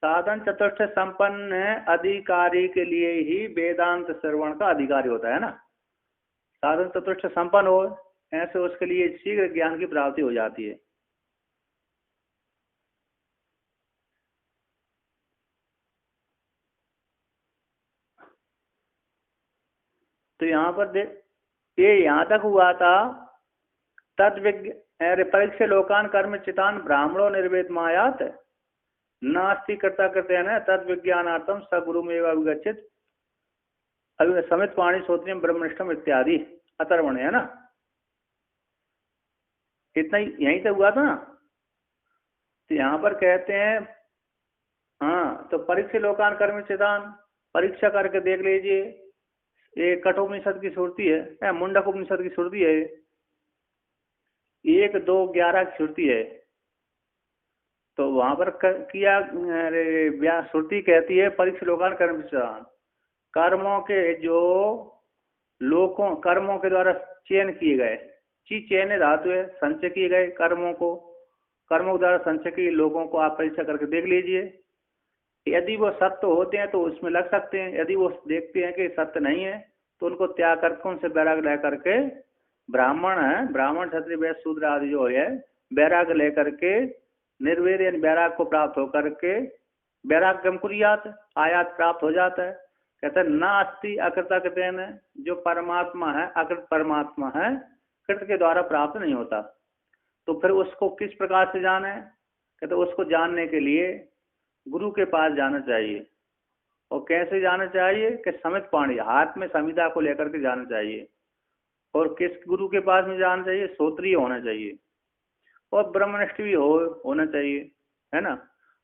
साधन चतुष्ट संपन्न अधिकारी के लिए ही वेदांत श्रवण का अधिकारी होता है ना। साधन चतुष्ट संपन्न हो, ऐसे उसके लिए शीघ्र ज्ञान की प्राप्ति हो जाती है। तो यहाँ पर ये यहाँ तक हुआ था। तद परीक्ष लोकान कर्म चितान ब्राह्मणों निर्वेद मायात नास्ति कर्ता करते हैं ना तद विज्ञानार्थम सगुरु में अभिगछित समित पाणी श्रोत्रियम ब्रह्मनिष्ठम इत्यादि अतर्वण है ना। इतना ही यहीं तक हुआ था ना। तो यहाँ पर कहते हैं हाँ, तो परीक्ष लोकान कर्म चितान, परीक्षा करके देख लीजिए। ये कठोपनिषद की श्रुति है, मुंडक उपनिषद की श्रुति है, 1, 2, 11 की श्रुति है। तो वहां पर किया श्रुति कहती है परीक्ष लोकान कर्म चितान, कर्मों के जो लोगों कर्मों के द्वारा चयन किए गए, चयन धातु है, संचय किए गए कर्मों के द्वारा संचय किए लोगों को आप परीक्षा करके देख लीजिए। यदि वो सत्य होते हैं तो उसमें लग सकते हैं, यदि वो देखते हैं कि सत्य नहीं है तो उनको त्याग करके उनसे वैराग्य ले करके, ब्राह्मण है, ब्राह्मण क्षत्रिय वैश्य शूद्र आदि जो है, वैराग्य लेकर के निर्वेद यानी वैराग्य को प्राप्त होकर के वैराग्यम कुर्यात आयात प्राप्त हो जाता है। कहते हैं ना अस्ति अकृता कृतेन, जो परमात्मा है अकृत परमात्मा है, कृत के द्वारा प्राप्त नहीं होता। तो फिर उसको किस प्रकार से जाने? कहते उसको जानने के लिए गुरु के पास जाना चाहिए। और कैसे जाना चाहिए? कि समित पाणी, हाथ में संहिता को लेकर के जाना चाहिए। और किस गुरु के पास में जाना चाहिए? श्रोत्रिय होना चाहिए और ब्रह्मनिष्ठ भी होना चाहिए, है ना।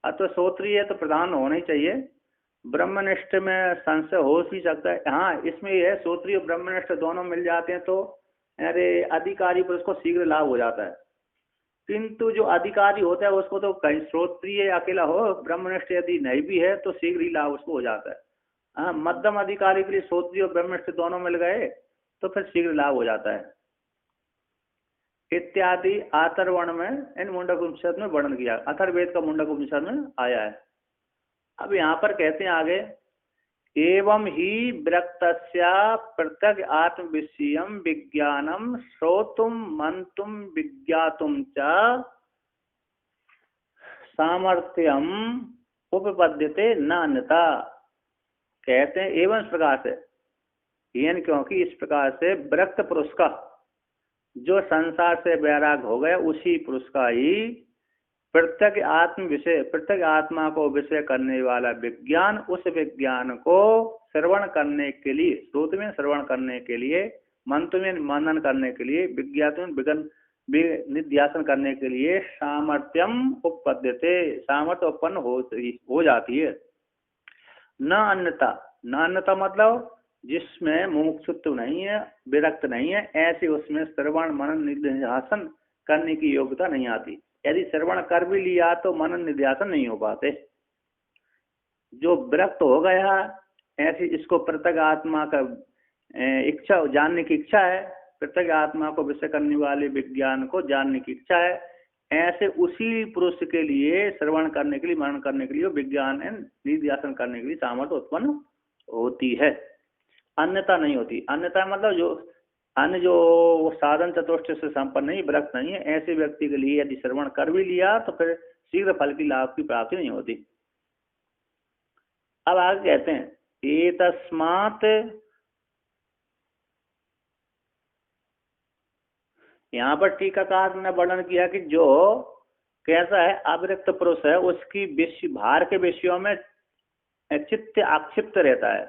तो श्रोत्रिय तो प्रधान होना ही चाहिए, ब्रह्मनिष्ठ में संशय हो भी सकता है। हाँ, इसमें यह है श्रोत्रिय और ब्रह्मनिष्ठ दोनों मिल जाते हैं तो अरे अधिकारी पर उसको शीघ्र लाभ हो जाता है। किंतु जो अधिकारी होता है उसको तो कहीं श्रोत्रिय अकेला हो, ब्रह्मनिष्ठ यदि नहीं भी है तो शीघ्र ही लाभ उसको हो जाता है। हाँ, मध्यम अधिकारी के लिए श्रोत्रिय और ब्रह्मनिष्ठ दोनों मिल गए तो फिर शीघ्र लाभ हो जाता है इत्यादि। अथर्वण में इन मुंडक उपनिषद में वर्णन किया, अथर्ववेद का मुंडक उपनिषद में आया है। अब यहाँ पर कहते हैं आगे, एवं ही विरक्तस्या पृथक आत्म विषयम विज्ञानम श्रोतुम मंतुम विज्ञातुम च सामर्थ्यम उपपद्यते नान्यता। कहते हैं एवं इस प्रकार से, यानी क्योंकि इस प्रकार से विरक्त पुरुष का जो संसार से वैराग हो गया उसी पुरुष का ही प्रत्येक आत्म विषय, प्रत्येक आत्मा को विषय करने वाला विज्ञान, उस विज्ञान को श्रवण करने के लिए, श्रोत में श्रवण करने के लिए, मंत्र में मनन करने के लिए, विज्ञात में विगन निध्यासन करने के लिए सामर्थ्यम उपपद्यते, सामर्थ्य उत्पन्न हो जाती है। न अन्यता, न अन्यता मतलब जिसमें मुमुक्षुत्व नहीं है, विरक्त नहीं है, ऐसे उसमें श्रवण मनन निध्यासन करने की योग्यता नहीं आती। यदि श्रवण कर भी लिया तो मनन निध्यासन नहीं हो पाते। जो विरक्त हो गया ऐसी, इसको प्रत्येक आत्मा का इच्छा जानने की इच्छा है, प्रत्येक आत्मा को विषय करने वाले विज्ञान को जानने की इच्छा है, ऐसे उसी पुरुष के लिए श्रवण करने के लिए, मनन करने के लिए, विज्ञान निध्यासन करने के लिए सामर्थ्य उत्पन्न होती है, अन्यथा नहीं होती। अन्यथा मतलब जो अन्य जो साधन चतुष्ट से संपन्न नहीं, विरक्त नहीं है, ऐसे व्यक्ति के लिए यदि श्रवण कर भी लिया तो फिर शीघ्र फल की लाभ की प्राप्ति नहीं होती। अब आगे कहते हैं एतस्मात्, यहाँ पर टीकाकार ने वर्णन किया कि जो कैसा है अविरक्त पुरुष है उसकी विषय भार के विषयों में चित्त आक्षिप्त रहता है,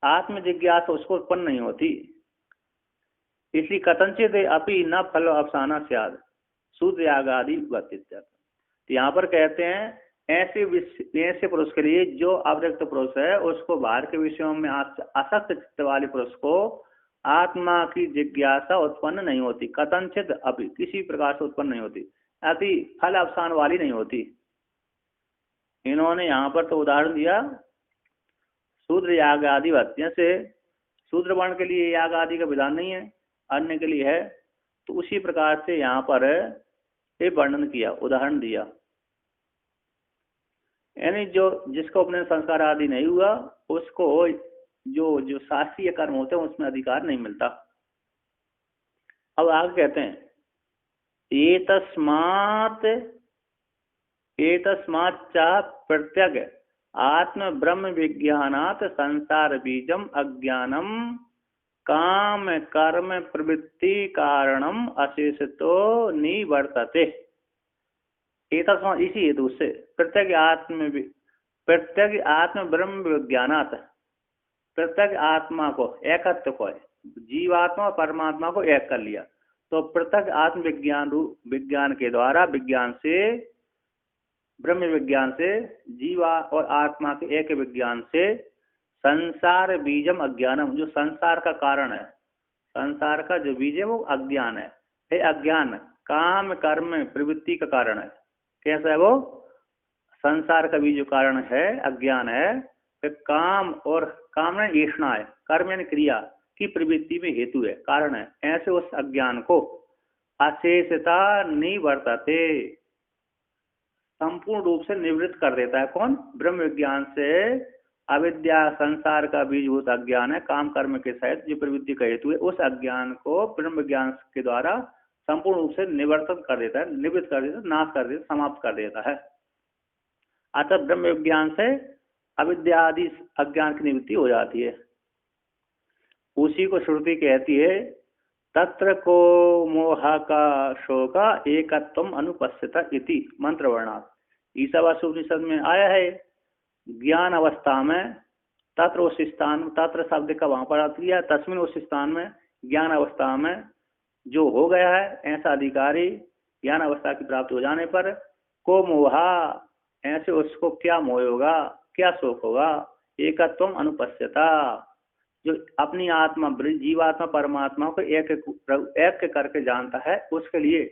आत्म जिज्ञासा उसको उत्पन्न नहीं होती। इसलिए कथनचित अपि न फल अवसाना स्याद सूत्र याग आदि वर्तित। यहाँ पर कहते हैं ऐसे पुरुष के लिए जो अविरक्त पुरुष है उसको बाहर के विषयों में आसक्त चित्त वाले पुरुष को आत्मा की जिज्ञासा उत्पन्न नहीं होती। कथनचित अपि किसी प्रकार से उत्पन्न नहीं होती, अति फल अवसान वाली नहीं होती। इन्होंने यहाँ पर तो उदाहरण दिया शूद्र याग आदि वर्त्य से, शूद्र वर्ण के लिए याग आदि का विधान नहीं है, अन्य के लिए है। तो उसी प्रकार से यहाँ पर ये वर्णन किया, उदाहरण दिया। यानी जो जिसको अपने संस्कार आदि नहीं हुआ उसको जो जो शास्त्रीय कर्म होते हैं उसमें अधिकार नहीं मिलता। अब आगे कहते हैं एतस्मात् च प्रत्यग आत्म ब्रह्म विज्ञानात् संसार बीजम अज्ञानम काम कर्म प्रवृत्ति कारणम अशेषतो निवर्तते। एतस्मात् इसी हेतु से प्रत्यग आत्म ब्रह्म विज्ञानात्, प्रत्येक आत्मा को एकत्व को जीवात्मा और परमात्मा को एक कर लिया। तो पृथक आत्मविज्ञान विज्ञान के द्वारा, विज्ञान से, ब्रह्म विज्ञान से, जीवा और आत्मा के एक विज्ञान से संसार बीजम अज्ञानम, जो संसार का कारण है, संसार का जो बीज है वो अज्ञान है। ये अज्ञान काम कर्म प्रवृत्ति का कारण है। कैसा है वो? संसार का बीज जो कारण है अज्ञान है, फिर काम और काम में ईष्णा है, कर्म यानी क्रिया की प्रवृत्ति में हेतु है, कारण है। ऐसे उस अज्ञान को अशेषता निवर्तते, संपूर्ण रूप से निवृत्त कर देता है। कौन? ब्रह्म विज्ञान से अविद्या संसार का बीजभूत अज्ञान है, काम कर्म के सहित जो प्रवृत्ति का हेतु है, उस अज्ञान को ब्रह्म विज्ञान के द्वारा संपूर्ण रूप से निवर्तन कर देता है, निवृत्त कर देता है, नाश कर देता, समाप्त कर देता है। अतः ब्रह्म विज्ञान से अविद्या आदि अज्ञान की निवृत्ति हो जाती है। उसी को श्रुति कहती है तत्र को मोह का शोका एकत्वम अनुपस्थित इति मंत्र वर्णात्। ईशावास्य उपनिषद में आया है ज्ञान अवस्था में, तत्र उस स्थान, तत्र शब्द का वहां पर अर्थ किया, तस्मिन उस स्थान में, ज्ञान अवस्था में जो हो गया है ऐसा अधिकारी, ज्ञान अवस्था की प्राप्ति हो जाने पर को मोहा, ऐसे उसको क्या मोह होगा, क्या शोक होगा, एकत्वम अनुपस्थिता, जो अपनी आत्मा जीवात्मा परमात्मा को एक करके जानता है, उसके लिए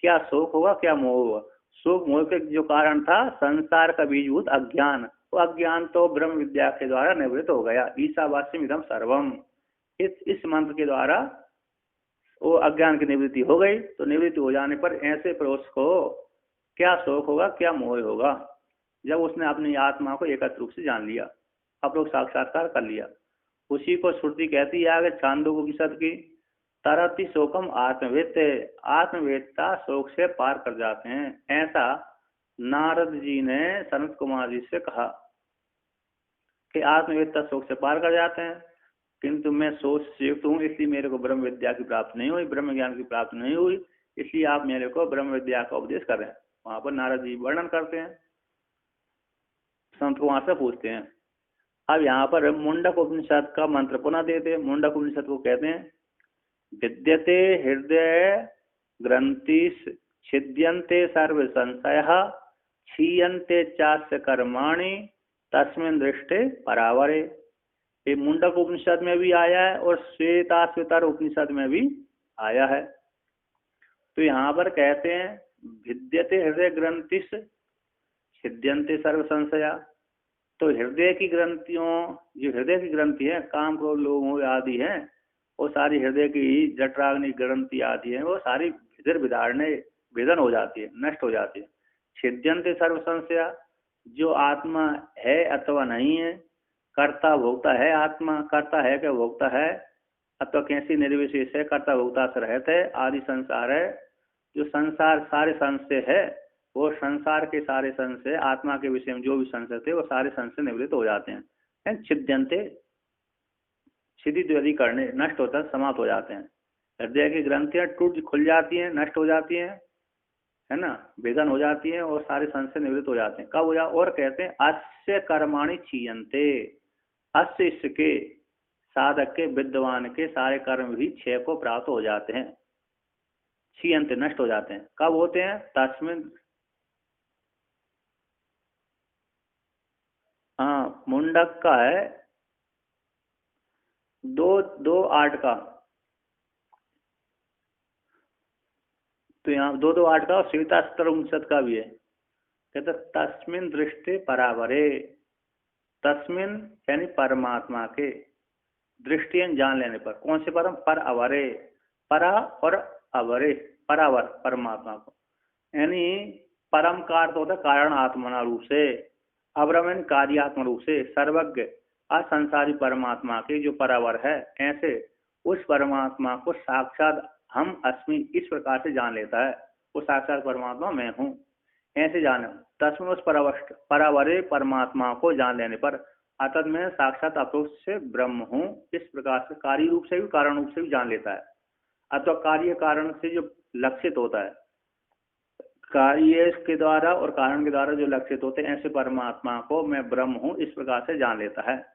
क्या शोक होगा, क्या मोह होगा। शोक मोह के जो कारण था संसार का बीजभूत अज्ञान, वो अज्ञान तो ब्रह्म विद्या के द्वारा निवृत्त हो गया। ईशावास्यम इदम सर्वम, इस मंत्र के द्वारा वो अज्ञान की निवृत्ति हो गई। तो निवृत्ति हो जाने पर ऐसे पुरुष को क्या शोक होगा, क्या मोह होगा, जब उसने अपनी आत्मा को एकत्र रूप से जान लिया, अपरोक्ष साक्षात्कार कर लिया। उसी को श्रुति कहती है आगे छांदोग्योपनिषद की, तरति शोकम आत्मवेत्ते, आत्मवेत्ता शोक से पार कर जाते हैं। ऐसा नारद जी ने सनत कुमार जी से कहा कि आत्मवेत्ता शोक से पार कर जाते हैं, किंतु मैं सोच से युक्त हूँ, इसलिए मेरे को ब्रह्म विद्या की प्राप्ति नहीं हुई, ब्रह्म ज्ञान की प्राप्ति नहीं हुई, इसलिए आप मेरे को ब्रह्म विद्या का उपदेश कर रहे हैं। वहां पर नारद जी वर्णन करते हैं, संत कुमार से पूछते हैं। अब यहाँ पर मुंडक उपनिषद का मंत्र पुनः देते हैं। मुंडक उपनिषद को कहते हैं विद्यते हृदय ग्रंथि छिद्यन्ते सर्व संशय क्षीयन्ते चास्य कर्माणि तस्मिन् दृष्टे परावरे। ये मुंडक उपनिषद में भी आया है और श्वेताश्वेतर उपनिषद में भी आया है। तो यहाँ पर कहते हैं विद्यते हृदय ग्रंथि छिद्यन्ते सर्व संशया, तो हृदय की ग्रंथियों, जो हृदय की ग्रंथि है, काम क्रोध लोभ मोह आदि है, वो सारी हृदय की जठराग्नि ग्रंथि आदि है, वो सारी भेदन हो जाती है, नष्ट हो जाती है। छिद्यन्ते सर्व संशया, जो आत्मा है अथवा नहीं है, कर्ता भोक्ता है, आत्मा कर्ता है क्या भोक्ता है, अथवा कैसी निर्विशेष है, कर्ता भोक्ता से रहते है, आदि संसार है, जो संसार सारे संशय है, वो संसार के सारे संशय, आत्मा के विषय में जो भी संशय थे वो सारे संशय निवृत्त हो जाते हैं। छिद्यन्ते, छिद्यति करने, नष्ट होता है, समाप्त हो जाते हैं। हृदय की ग्रंथियां टूट खुल जाती हैं, नष्ट हो जाती हैं, है ना, भेदन हो जाती है और सारे संशय निवृत्त हो जाते हैं। कब हो जाए? और कहते हैं अस्य कर्माणि क्षीयन्ते, अस्य इसके साधक के, विद्वान के सारे कर्म भी क्षय को प्राप्त हो जाते हैं। क्षीयन्ते, नष्ट हो जाते हैं। कब होते हैं? तस्मिन्, हाँ मुंडक का है 2:2:8 का, तो यहाँ 2:2:8 का और श्वेताश्वेतर उपनिषद का भी है। कहते तस्मिन् दृष्टि परावरे, तस्मिन् यानी परमात्मा के, दृष्टि जान लेने पर, कौन से परम? पर अवरे, परा और अवरे, परावर परमात्मा को, यानी परम का अर्थ होता है कारण आत्मना रूप से, अब्रह्म यानी कार्यात्म रूप से, सर्वज्ञ असंसारी परमात्मा के जो परावर है, ऐसे उस परमात्मा को साक्षात हम अस्मि इस प्रकार से जान लेता है। वो साक्षात परमात्मा मैं हूँ ऐसे जाने, तस्मिन् उस परावरे परमात्मा को जान लेने पर अतत में साक्षात अप्रोक्ष से ब्रह्म हूँ इस प्रकार से कार्य रूप से भी कारण रूप से भी जान लेता है। अथवा कार्य कारण से जो लक्षित होता है, कार्य के द्वारा और कारण के द्वारा जो लक्षित होते हैं, ऐसे परमात्मा को मैं ब्रह्म हूँ इस प्रकार से जान लेता है।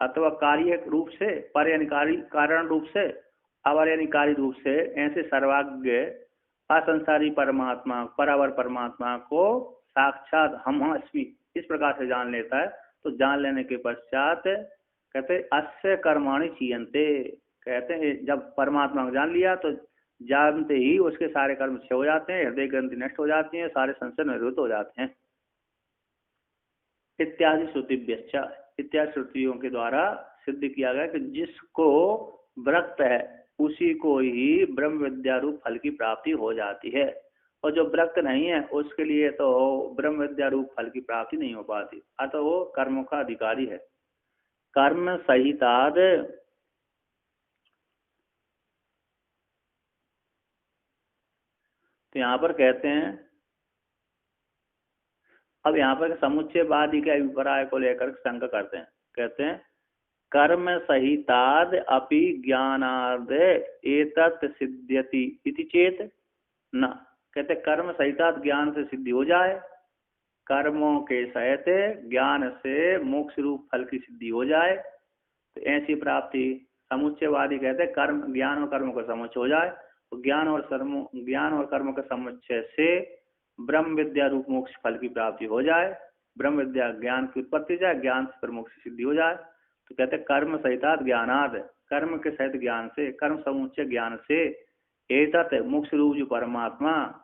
अथवा कार्य रूप से, पर यानी कारण रूप से, अवर यानी कार्य रूप से, ऐसे सर्वाज्ञ असंसारी परमात्मा परावर परमात्मा को साक्षात हम अस्मि इस प्रकार से जान लेता है। तो जान लेने के पश्चात कहते अस्य कर्माणि चीयन्ते, कहते हैं जब परमात्मा को जान लिया तो जानते ही उसके सारे कर्म क्षय हो जाते हैं, हृदय ग्रंथि नष्ट हो जाती है, सारे संशय निवृत्त हो जाते हैं। इत्यादि श्रुतिभ्यश्च, इत्यादि श्रुतियों के द्वारा सिद्ध किया गया कि जिसको व्रत है उसी को ही ब्रह्म विद्या रूप फल की प्राप्ति हो जाती है, और जो व्रत नहीं है उसके लिए तो ब्रह्म विद्या रूप फल की प्राप्ति नहीं हो पाती। अतः वो कर्मों का अधिकारी है। कर्म सहिताद, तो यहाँ पर कहते हैं, अब यहाँ पर समुच्चयवादी के अभिप्राय को लेकर शंका करते हैं। कहते हैं कर्म सहिताद अपि ज्ञानाद एतत् सिद्ध्यति इति चेत न, कहते कर्म सहिताद ज्ञान से सिद्धि हो जाए, कर्मों के सहित ज्ञान से मोक्ष रूप फल की सिद्धि हो जाए, तो ऐसी प्राप्ति समुच्चयवादी कहते हैं कर्म ज्ञान और कर्म का समुच्चय हो जाए, तो ज्ञान और कर्म के समुच्चय से ब्रह्म विद्या रूप मोक्ष फल की प्राप्ति हो जाए, ब्रह्म विद्या ज्ञान की उत्पत्ति जाए, ज्ञान से मोक्ष सिद्धि हो जाए। तो कहते हैं कर्म सहिताद ज्ञानाद, कर्म के सहित ज्ञान से, कर्म समुच्चय ज्ञान से, एतत् मोक्ष रूप जो परमात्मा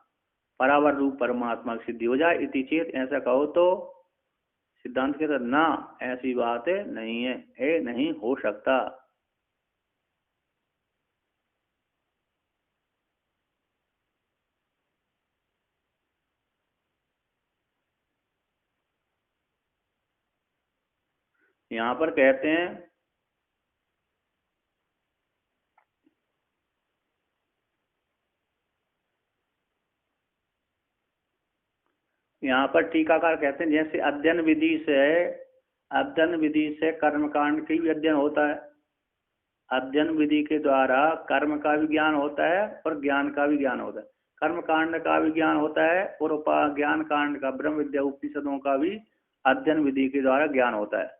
परावर रूप परमात्मा की सिद्धि हो जाए। इति चेत, ऐसा कहो तो सिद्धांत कहते ना, ऐसी बात नहीं है, नहीं हो सकता। यहाँ पर कहते हैं यहाँ पर टीकाकार कहते हैं जैसे अध्ययन विधि से कर्मकांड की भी अध्ययन होता है, अध्ययन विधि के द्वारा कर्म का भी ज्ञान होता है और ज्ञान का भी ज्ञान होता है, कर्म कांड का भी ज्ञान होता है और ज्ञान कांड का ब्रह्म विद्या उपनिषदों का भी अध्ययन विधि के द्वारा ज्ञान होता है।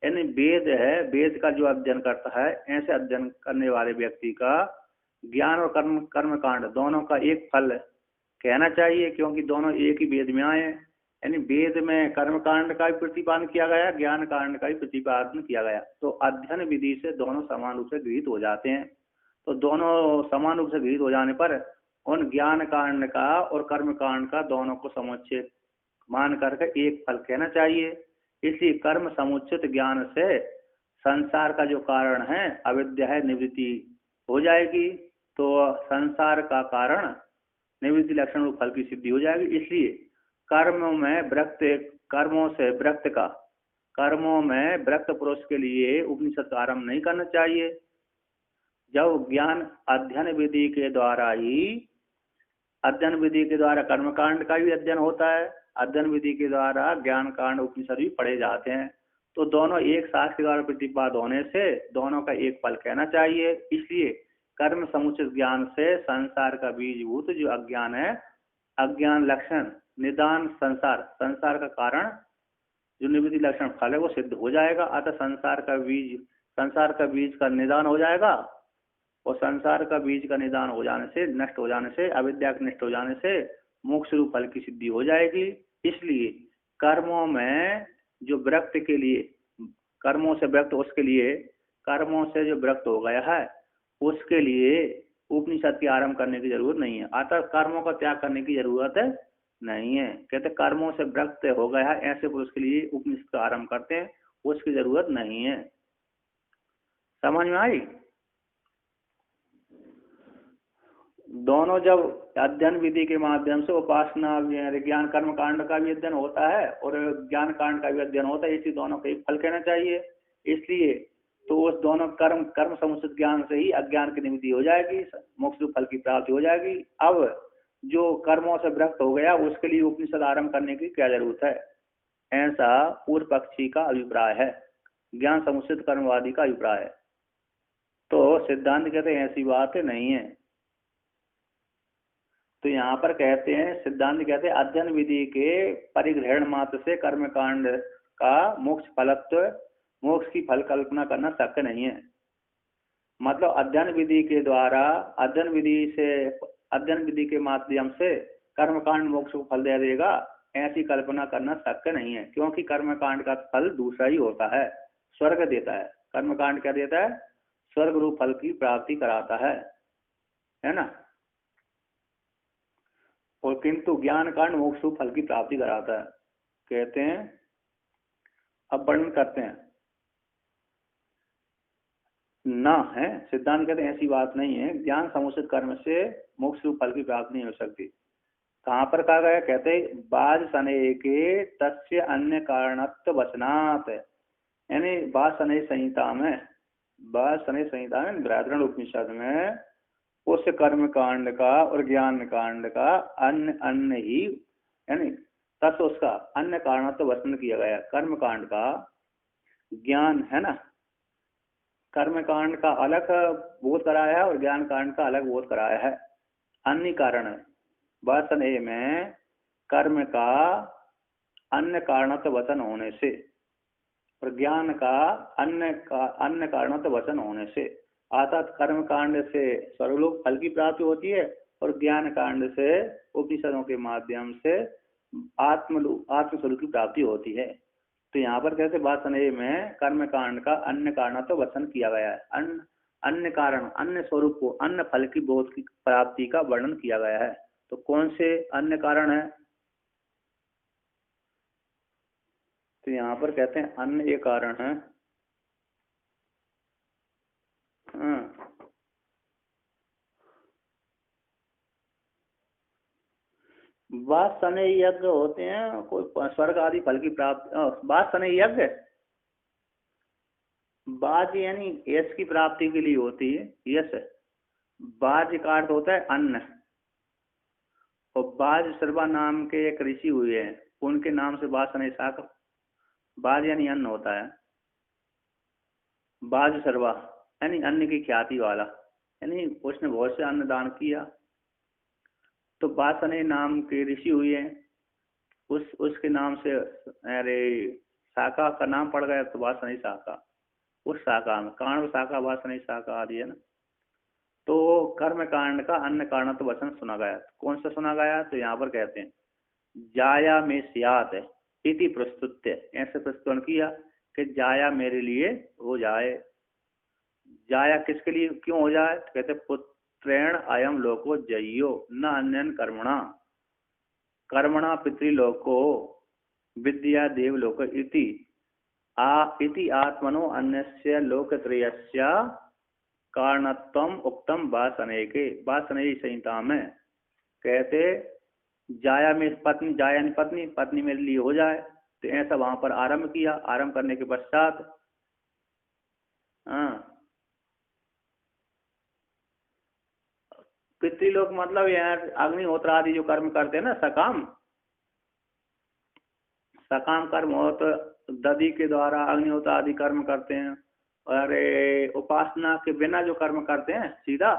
यानी वेद है, वेद का जो अध्ययन करता है, ऐसे अध्ययन करने वाले व्यक्ति का ज्ञान और कर्म कांड दोनों का एक फल कहना चाहिए, क्योंकि दोनों एक ही वेद में आए हैं। यानी वेद में कर्म कांड का भी प्रतिपादन किया गया, ज्ञान कांड का भी प्रतिपादन किया गया, तो अध्ययन विधि से दोनों समान रूप से गृहीत हो जाते हैं। तो दोनों समान रूप से गृहीत हो जाने पर उन ज्ञान कांड का और कर्म कांड का दोनों को समुच्चय मान करके एक फल कहना चाहिए। इसलिए कर्म समुचित ज्ञान से संसार का जो कारण है अविद्या है निवृत्ति हो जाएगी, तो संसार का कारण निवृत्ति लक्षण रूप फल की सिद्धि हो जाएगी। इसलिए कर्मों में विरक्त पुरुष के लिए उपनिषद का आरंभ नहीं करना चाहिए। जब ज्ञान अध्ययन विधि के द्वारा कर्मकांड का भी अध्ययन होता है, अध्ययन विधि के द्वारा ज्ञान कांड उपनिषद भी पढ़े जाते हैं, तो दोनों एक साथ के द्वारा प्रतिपाद होने से दोनों का एक फल कहना चाहिए। इसलिए कर्म समुचित ज्ञान से संसार का बीजभूत जो अज्ञान है, अज्ञान लक्षण निदान संसार का कारण जो निवृत्ति लक्षण फल है वो सिद्ध हो जाएगा। अतः संसार का बीज का निदान हो जाएगा, और संसार का बीज का निदान हो जाने से, नष्ट हो जाने से, अविद्या के नष्ट हो जाने से मोक्ष रूप फल की सिद्धि हो जाएगी। इसलिए कर्मों में जो विरक्त के लिए, कर्मों से विरक्त उसके लिए, कर्मों से जो विरक्त हो गया है उसके लिए उपनिषद की आरंभ करने की जरूरत नहीं है। अतः कर्मों का त्याग करने की जरूरत नहीं है। कहते कर्मों से विरक्त हो गया है ऐसे पुरुष के लिए उपनिषद का आरंभ करते हैं, उसकी जरूरत नहीं है। समझ में आई? दोनों जब अध्ययन विधि के माध्यम से उपासना ज्ञान कर्म कांड का भी अध्ययन होता है और ज्ञान कांड का भी अध्ययन होता है, इसी दोनों का ही फल कहना चाहिए। इसलिए तो उस दोनों कर्म कर्म समुचित ज्ञान से ही अज्ञान की निवृत्ति हो जाएगी, मोक्ष फल की प्राप्ति हो जाएगी। अब जो कर्मों से विरक्त हो गया उसके लिए उपनिषद आरंभ करने की क्या जरूरत है, ऐसा पूर्व पक्षी का अभिप्राय है, ज्ञान समुचित कर्मवादी का अभिप्राय है। तो सिद्धांत कहते हैं ऐसी बात नहीं है। तो यहाँ पर कहते हैं, सिद्धांत कहते हैं अध्ययन विधि के परिग्रहण मात्र से कर्म कांड का मोक्ष फलत्व, मोक्ष की फल कल्पना करना शक्य नहीं है। मतलब अध्ययन विधि के द्वारा, अध्ययन विधि के माध्यम से कर्मकांड मोक्ष को फल दे देगा, ऐसी कल्पना करना शक्य नहीं है। क्योंकि कर्मकांड का फल दूसरा ही होता है, स्वर्ग देता है। कर्मकांड क्या देता है? स्वर्ग रूप फल की प्राप्ति कराता है ना। और किंतु ज्ञान कांड मोक्ष रूप फल की प्राप्ति कराता है। कहते हैं, अब वर्णन करते हैं ना है, सिद्धांत कहते हैं ऐसी बात नहीं है, ज्ञान समुचित कर्म से मोक्ष रूप फल की प्राप्ति नहीं हो सकती। कहाँ पर कहा गया? कहते बाज सने के तस्य अन्य कारणत्व वचनात्, यानी बाज सने संहिता में, बाज सने संहिता में व्याकरण उपनिषद में उस कर्म कांड का और ज्ञान कांड का अन्य अन्य ही, यानी तस उसका अन्य कारणत्व वचन किया गया। कर्म कांड का ज्ञान है ना, कर्म कांड का अलग बोध कराया है और ज्ञान कांड का अलग बोध कराया है। अन्य कारण है वचन ए में कर्म का अन्य कारणत्व वचन होने से और ज्ञान का अन्य कारणत्व वचन होने से, अर्थात कर्म कांड से स्वर्गलोक फल की प्राप्ति होती है और ज्ञान कांड से उपनिषदों के माध्यम से आत्मस्वरूप की प्राप्ति होती है। तो यहाँ पर कैसे वाचन में कर्म कांड का अन्य कारण तो वचन किया गया है, अन्य कारण, अन्य स्वरूप को, अन्य फल की बोध की प्राप्ति का वर्णन किया गया है। तो कौन से अन्य कारण है? तो यहाँ पर कहते हैं अन्य ये कारण है। वासने यज्ञ होते हैं, कोई स्वर्ग आदि फल की प्राप्ति। वासने यज्ञ बाज यानी यश की प्राप्ति के लिए होती है। यश बाज का अर्थ होता है अन्न, और बाज सर्वा नाम के एक ऋषि हुए हैं, उनके नाम से वासने शाक, बाज यानी अन्न होता है। बाज सर्वा यानी अन्न की ख्याति वाला, यानी उसने बहुत से अन्न दान किया। तो वासने नाम के ऋषि हुए हैं, उसके नाम से अरे शाखा का नाम पड़ गया, तो वासने शाखा, उस शाखा में कारण शाखा वासने शाखा आदि है ना। तो कर्म कांड का अन्य कारण तो वचन सुना गया। कौन सा सुना गया? तो यहाँ पर कहते हैं जाया में सियात इति प्रस्तुत, ऐसे प्रस्तुत किया कि जाया मेरे लिए हो जाए। जाया किसके लिए क्यों हो जाए? तो कहते पुत्रेण अयम लोको जइयो न अन्यन कर्मणा, कर्मणा पितृलोको विद्या देवलोक इति इति आत्मनो अन्यस्य लोकत्रयस्य कारणत्वम उक्तम वासने के, वासने संहिता में कहते जाया में पत्नी, जाया यानी पत्नी, पत्नी मेरे लिए हो जाए। तो ऐसा वहां पर आरंभ किया। आरंभ करने के पश्चात पितृलोक मतलब यार अग्निहोत्र आदि जो कर्म करते हैं ना, सकाम कर्म हो, तो दधि के द्वारा अग्निहोत्र आदि कर्म करते हैं। और उपासना के बिना जो कर्म करते हैं, सीधा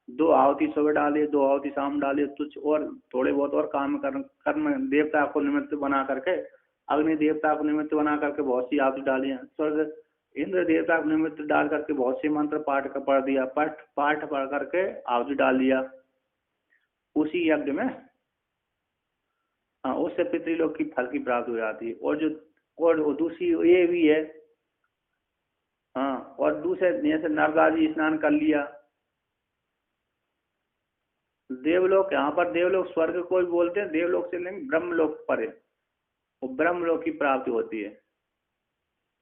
2 आहुति सुबह डालिए, 2 आहुति शाम डालिए, कुछ और थोड़े बहुत और कर्म देवता को निमित्त बना करके, अग्नि देवता को निमित्त बना करके बहुत सी आहुति डाली। स्वर्ग इंद्र देवता को निमित्त डाल करके बहुत से मंत्र पाठ पढ़ दिया, पाठ पढ़ करके आहुति डाल दिया उसी यज्ञ में। हाँ, उससे पितृलोक की फल की प्राप्ति हो जाती है। और दूसरी ये भी है, हाँ, और दूसरे जैसे नर्मदा जी स्नान कर लिया। देवलोक, यहाँ पर देवलोक स्वर्ग को भी बोलते हैं, देवलोक से नहीं ब्रह्मलोक पर है, वो ब्रह्मलोक की प्राप्ति होती है।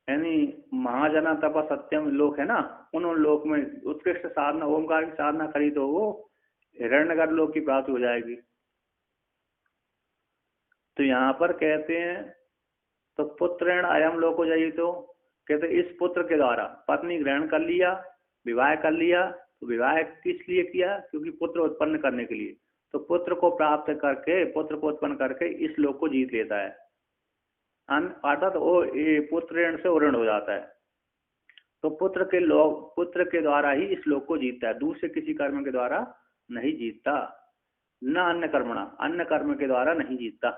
यानी महाजना तप सत्यम लोक है ना, उन लोक में उत्कृष्ट साधना, ओमकार की साधना करी तो वो हिरण्यगर लोक की प्राप्ति हो जाएगी। तो यहाँ पर कहते हैं तो पुत्रेण अयम लोक हो जाएगी। तो कहते इस पुत्र के द्वारा पत्नी ग्रहण कर लिया, विवाह कर लिया। तो विवाह किस लिए किया? क्योंकि पुत्र उत्पन्न करने के लिए। तो पुत्र को प्राप्त करके, पुत्र को उत्पन्न करके इस लोक को जीत लेता है। अर्थात वो पुत्र से ऋण हो जाता है। तो पुत्र के द्वारा ही इस लोक को जीतता है, दूसरे किसी कर्म के द्वारा नहीं जीतता। न अन्य कर्मणा, अन्य कर्म के द्वारा नहीं जीतता।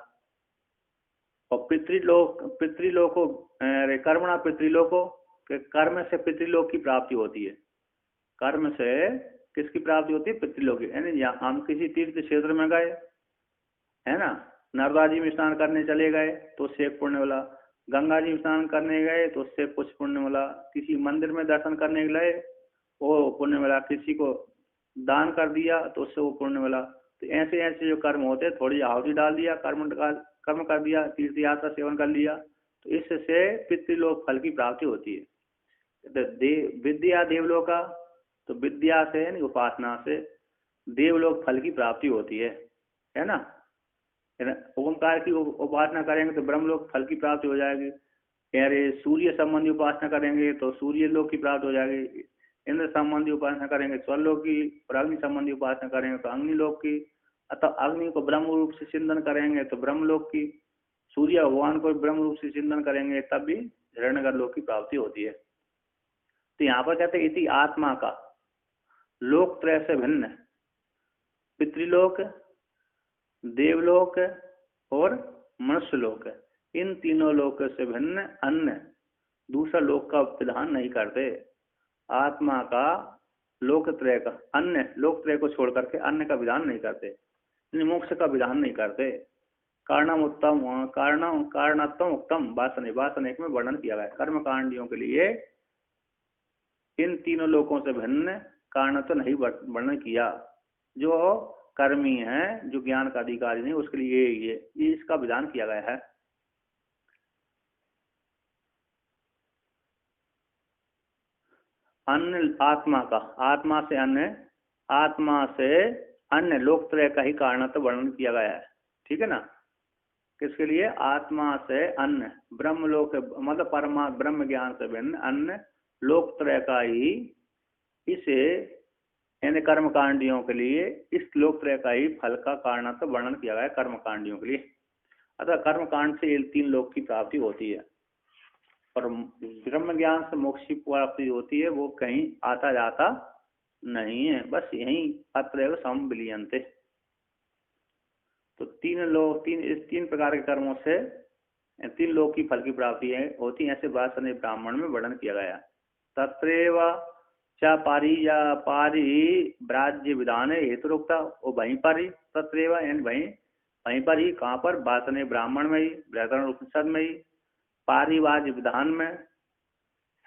और पितृलोको कर्मणा पितृलोको, कर्म से पितृलोक की प्राप्ति होती है। कर्म से किसकी प्राप्ति होती है? पितृलोक की। यानी हम किसी तीर्थ क्षेत्र में गए, है ना, नर्मदा जी में स्नान करने चले गए तो उससे एक पुण्य मिला, गंगा जी में स्नान करने गए तो उससे कुछ पुण्य मिला, किसी मंदिर में दर्शन करने गए वो पुण्य मिला, किसी को दान कर दिया तो उससे वो पुण्य मिला। तो ऐसे ऐसे जो कर्म होते हैं, थोड़ी आहुति डाल दिया, कर्म कर दिया, तीर्थ यात्रा सेवन कर लिया, तो इससे पितृलोक फल की प्राप्ति होती है। विद्या देवलोका, तो विद्या से यानी उपासना से देवलोक फल की प्राप्ति होती है ना। ओंकार की उपासना करेंगे तो ब्रह्मलोक फल की प्राप्ति हो जाएगी। अरे सूर्य संबंधी उपासना करेंगे तो सूर्य लोक की प्राप्ति हो जाएगी। इंद्र संबंधी उपासना करेंगे स्वर्लोक की, और अग्नि संबंधी उपासना करेंगे तो अग्निलोक की। अतः अग्नि को ब्रह्म रूप से चिंतन करेंगे तो ब्रह्मलोक की, सूर्य भगवान को ब्रह्म रूप से चिंतन करेंगे तब भी हिरण्यगर लोक की प्राप्ति होती है। तो यहाँ पर कहते हैं इति आत्मा का लोक त्रय से भिन्न पितृलोक, देवलोक और मनुष्यलोक, इन तीनों लोक से भिन्न अन्य दूसरा लोक का विधान नहीं करते। आत्मा का लोकत्रय का, अन्य लोकत्रय को छोड़ करके अन्य का विधान नहीं करते, मोक्ष का विधान नहीं करते। कारणात्म उत्तम वासन एक में वर्णन किया गया। कर्म कांडियों के लिए इन तीनों लोकों से भिन्न कारण तो नहीं वर्णन किया। जो कर्मी है, जो ज्ञान का अधिकारी नहीं, उसके लिए ये इसका विधान किया गया है। अन्य आत्मा का, आत्मा से अन्य लोकत्रय का ही कारण तो वर्णन किया गया है। ठीक है ना। किसके लिए? आत्मा से अन्य ब्रह्मलोक, मतलब परमात्मा ब्रह्म ज्ञान से भिन्न अन्य लोकत्रय का ही इसे यानी कर्म कांडियों के लिए इस लोकत्रय का ही फल का कारण तो वर्णन किया गया है कर्म कांडियों के लिए। अतः कर्म कांड से तीन लोक की प्राप्ति होती है, और ब्रह्म ज्ञान से मोक्ष की प्राप्ति होती है, वो कहीं आता जाता नहीं है, बस यही अत्रैव समविलीयन्ते। तो तीन प्रकार के कर्मों से तीन लोक की फल की प्राप्ति होती है, ऐसे वासने ब्राह्मण में वर्णन किया गया। तत्रैव च पारिव्राज्य विधान हेतुरुक्ता, वो वहीं पर ही तत्रैव यानी वहीं पर ही, कहाँ पर? वासने ब्राह्मण में ही, व्याकरण उपनिषद में ही, पारिवाज विधान में,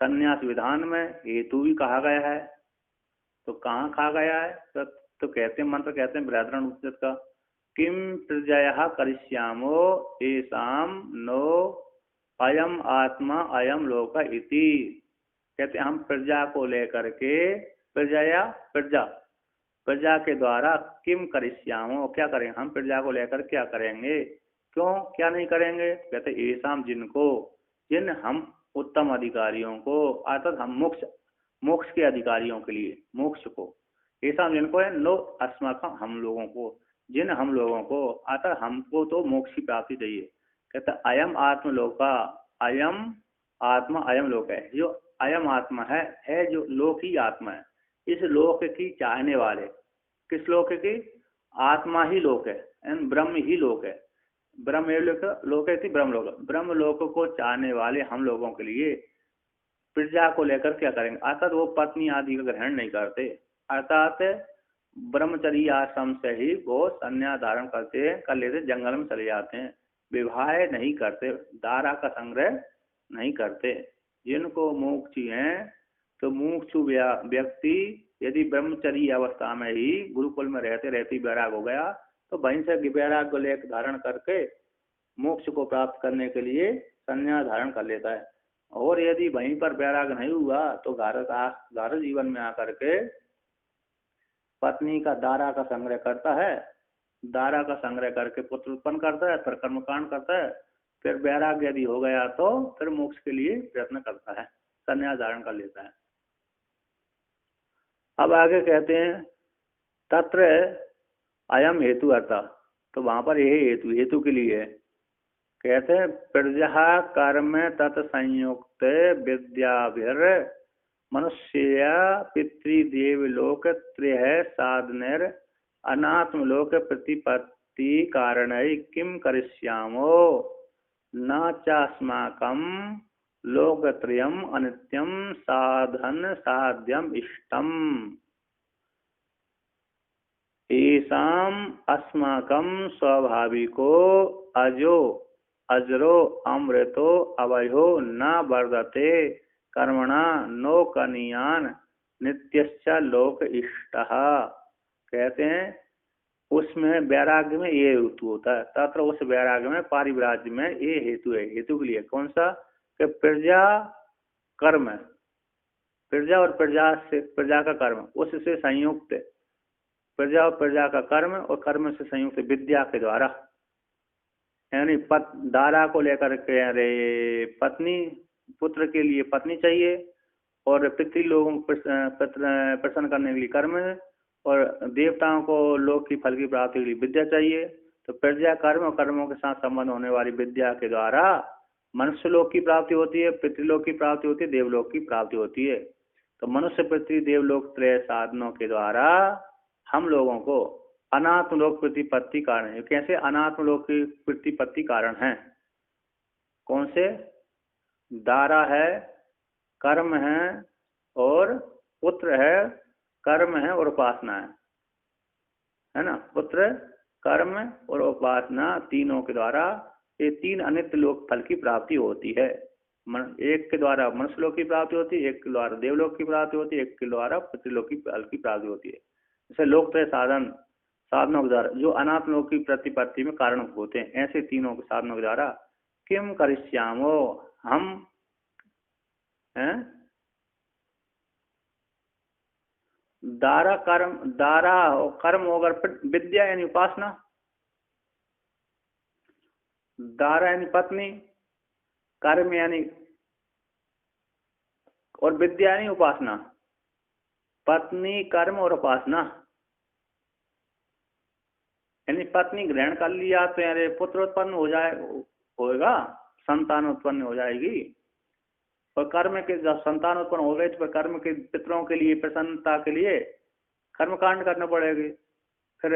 संन्यास विधान में हेतु भी कहा गया है। तो कहाँ कहा गया है? तो कहते हैं, मंत्र कहते हैं व्याकरण उपनिषद का, किम प्रजया करिष्यामो येषाम नो अयम आत्मा अयम लोक इति। कहते हैं हम प्रजा को लेकर के, प्रजा के द्वारा किम करिष्यामो, क्या करेंगे हम प्रजा को लेकर क्या करेंगे, क्यों क्या नहीं करेंगे? कहते येषाम जिन हम उत्तम अधिकारियों को, अर्थात हम मोक्ष के अधिकारियों के लिए, मोक्ष को, येषाम जिनको है, नो अस्माकं हम लोगों को, जिन हम लोगों को, अतः हमको तो मोक्ष की प्राप्ति चाहिए। कहते अयम आत्मलोका, अयम आत्मा अयम लोक है, जो अयम आत्मा है जो लोक ही आत्मा है, इस लोक की चाहने वाले, किस लोक की? आत्मा ही लोक है, ब्रह्म ही लोक है, ब्रह्म लोक है, ब्रह्म लोक को चाहने वाले हम लोगों के लिए प्रजा को लेकर क्या करेंगे? अर्थात वो पत्नी आदि का ग्रहण नहीं करते, अर्थात ब्रह्मचर्य आश्रम से ही वो संन्यास धारण कर लेते, जंगल में चले जाते हैं, विवाह नहीं करते, दारा का संग्रह नहीं करते। जिनको मोक्ष है, तो मुमुक्षु व्यक्ति यदि ब्रह्मचर्य अवस्था में ही गुरुकुल में रहते रहते वैराग हो गया, तो वहीं से वैराग को लेकर धारण करके मोक्ष को प्राप्त करने के लिए संन्यास धारण कर लेता है। और यदि वहीं पर वैराग नहीं हुआ तो गारह जीवन में आकर के पत्नी का दारा का संग्रह करता है, दारा का संग्रह करके पुत्र उत्पन्न करता है, फिर कर्मकांड करता है, फिर वैराग्य यदि हो गया तो फिर मोक्ष के लिए प्रयत्न करता है, संन्यास धारण कर लेता है। अब आगे कहते हैं तत्र अयम हेतु अर्था, तो वहां पर यही हेतु हेतु के लिए है। कहते हैं प्रजा कर्म तत्संयुक्त विद्याभिर मनुष्य पितृदेवलोक त्रय साधनेर अनात्मलोक प्रतिपत्ति कारण किम करिष्यामो न चास्माकं लोकत्रयम् अनित्यं साधन साध्यम इष्टम येषाम् अस्माकं स्वाभाविको अजो अजरो अमृतो अवयो न वर्धते कर्मणा नो कनियान नित्यश्च लोक इष्टः। कहते हैं उसमें वैराग्य में ये हेतु होता है, तत्र उस वैराग्य में पारिव्राज्य में ये हेतु है। हेतु के लिए कौन सा? कि प्रजा कर्म, प्रजा और प्रजा से प्रजा का कर्म उससे संयुक्त, प्रजा और प्रजा का कर्म और कर्म से संयुक्त विद्या के द्वारा, यानी दारा को लेकर के अरे पत्नी, पुत्र के लिए पत्नी चाहिए और पितृ लोगों को प्रसन्न करने के लिए कर्म, और देवताओं को लोक की फल की प्राप्ति के लिए विद्या चाहिए। तो प्रजा कर्म और कर्मों के साथ संबंध होने वाली विद्या के द्वारा मनुष्य लोक की प्राप्ति होती है, पितृलोक की प्राप्ति होती है, देवलोक की प्राप्ति होती है। तो मनुष्य पृथ्वी देवलोक त्रय साधनों के द्वारा हम लोगों को अनात्म लोक प्रतिपत्ति कारण है। कैसे अनात्म लोक की प्रतिपत्ति कारण है? कौन से? दारा है, कर्म है और पुत्र है, कर्म है और उपासना है ना। पुत्र, कर्म और उपासना तीनों के द्वारा ये तीन अनित्य लोक फल की प्राप्ति होती है। एक के द्वारा मनुष्य लोक की प्राप्ति होती है, एक के द्वारा देवलोक की प्राप्ति होती है, एक के द्वारा पितृलोक की फल की प्राप्ति होती है। जैसे लोक त्रय साधन साधनों के द्वारा जो अनात्म लोक की प्रतिपत्ति में कारण होते हैं, ऐसे तीनों के साधनों के द्वारा किम करिष्यामो हम हैं दारा कर्म, दारा कर्म होगा विद्या यानी उपासना, दारा यानी पत्नी, कर्म यानी और विद्या यानी उपासना। पत्नी, कर्म और उपासना, यानी पत्नी ग्रहण कर लिया तो यानी पुत्र उत्पन्न हो होएगा, संतान उत्पन्न हो जाएगी। और कर्म के जब संतान उत्पन्न हो गए तो कर्म के पितरों के लिए प्रसन्नता के लिए कर्मकांड करना पड़ेगी। फिर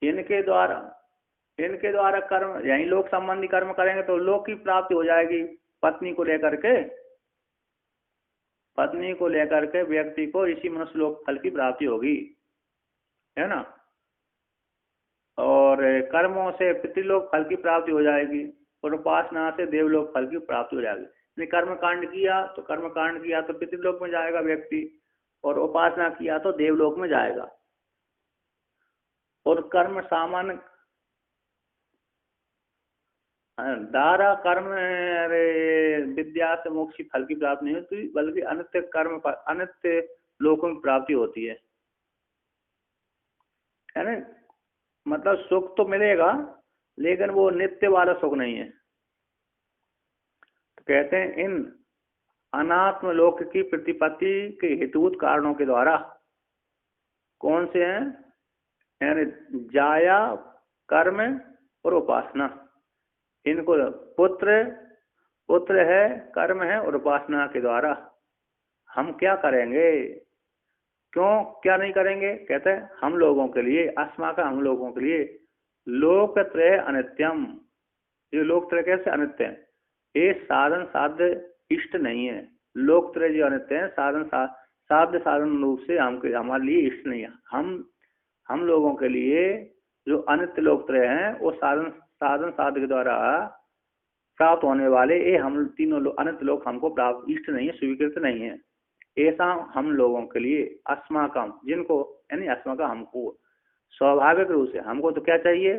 इनके द्वारा कर्म यही लोक संबंधी कर्म करेंगे तो लोक की प्राप्ति हो जाएगी। पत्नी को लेकर के व्यक्ति को इसी मनुष्य लोक फल की प्राप्ति होगी, है ना। और कर्मों से पितृलोक फल की प्राप्ति हो जाएगी और उपासना से देवलोक फल की प्राप्ति हो जाएगी। कर्मकांड किया तो पितृलोक में जाएगा व्यक्ति, और उपासना किया तो देवलोक में जाएगा। और कर्म सामान्य दारा कर्म विद्या से मोक्ष फल की प्राप्ति नहीं होती, बल्कि अनित्य कर्म पर अनित्य लोकों की प्राप्ति होती है ना। मतलब सुख तो मिलेगा लेकिन वो नित्य वाला सुख नहीं है। तो कहते हैं इन अनात्म लोक की प्रतिपत्ति के हेतुभूत कारणों के द्वारा कौन से हैं? यानी जाया, कर्म और उपासना। इनको पुत्र है, कर्म है और उपासना के द्वारा हम क्या करेंगे? क्यों क्या नहीं करेंगे? कहते हैं हम लोगों के लिए अस्माका हम लोगों के लिए लोकत्रय अनित्यम। ये लोकत्रय कैसे अनित्य है? ये साधन साध्य इष्ट नहीं है। लोकत्रय जो अनित्य है, साध्य साधन रूप से हमारे लिए इष्ट नहीं है। हम लोगों के लिए जो अनित्य लोकत्रय हैं वो साधन साध्य के द्वारा प्राप्त होने वाले ये हम तीनों अनित्य लोक हमको प्राप्त इष्ट नहीं है, स्वीकृत नहीं है। ऐसा हम लोगों के लिए अस्माकम, जिनको यानी अस्माका हमको स्वाभाविक रूप से, हमको तो क्या चाहिए?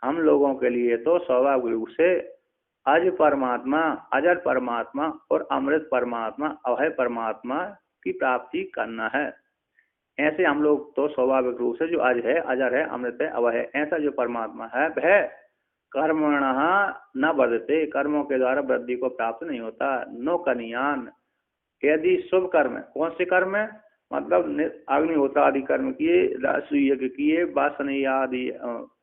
हम लोगों के लिए तो स्वाभाविक रूप से अज परमात्मा, अजर परमात्मा और अमृत परमात्मा, अभय परमात्मा की प्राप्ति करना है। ऐसे हम लोग तो स्वाभाविक रूप से जो आज है, अजर है, अमृत है, अवय है, ऐसा जो परमात्मा है वह कर्मणः न वर्धते, कर्मों के द्वारा वृद्धि को प्राप्त नहीं होता। नो कनियान, यदि शुभ कर्म, कौन से कर्म है, मतलब अग्निहोत्र आदि कर्म किए, राजसूय यज्ञ किए, वासनी आदि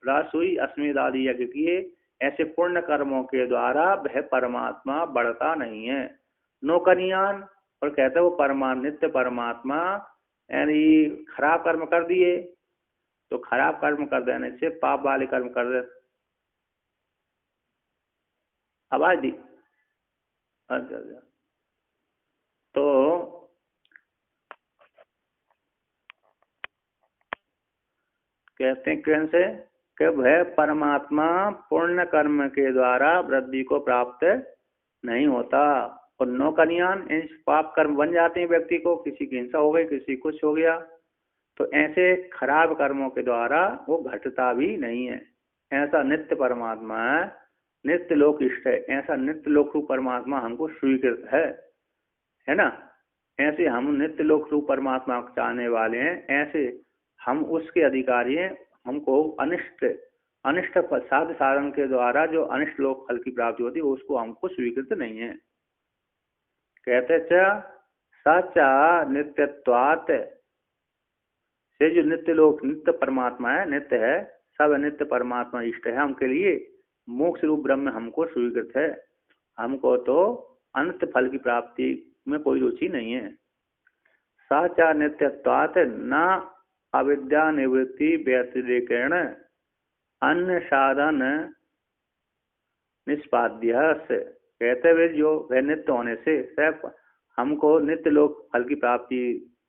राजसूय अश्वमेध आदि यज्ञ किए, ऐसे पुण्य कर्मों के द्वारा वह परमात्मा बढ़ता नहीं है। नो कनियान, और कहते वो नित्य परमात्मा, यानी खराब कर्म कर दिए तो खराब कर्म कर देने से पाप वाले कर्म कर दे। आवाज दी। अच्छा अच्छा। तो कहते हैं कैसे कि वह परमात्मा पुण्य कर्म के द्वारा वृद्धि को प्राप्त नहीं होता। और नो कन्यान, इन पाप कर्म बन जाते हैं व्यक्ति को, किसी की हिंसा हो गई, किसी कुछ हो गया, तो ऐसे खराब कर्मों के द्वारा वो घटता भी नहीं है। ऐसा नित्य परमात्मा है, नित्य लोक इष्ट है, ऐसा नित्य लोक रूप परमात्मा हमको स्वीकृत है ना। ऐसे हम नित्य लोक रूप परमात्मा को चाहने वाले हैं, ऐसे हम उसके अधिकारी हैं। हमको अनिष्ट अनिष्ट साध साधन के द्वारा जो अनिष्ट लोक फल की प्राप्ति होती है उसको हमको स्वीकृत नहीं है। कहते सचा नित्यत्वात्, से जो नित्य लोक नित्य परमात्मा है, नित्य है, सब नित्य परमात्मा इष्ट है हमके लिए, मोक्ष रूप ब्रह्म हमको स्वीकृत है। हमको तो अनंत फल की प्राप्ति में कोई रुचि नहीं है। साचा नित्यत्वात् न अविद्या निवृत्ति व्यतिरेकेण अन्य साधन निष्पाद्य से। कहते हुए जो वह नित्य होने से, सिर्फ हमको नित्य लोक फल की प्राप्ति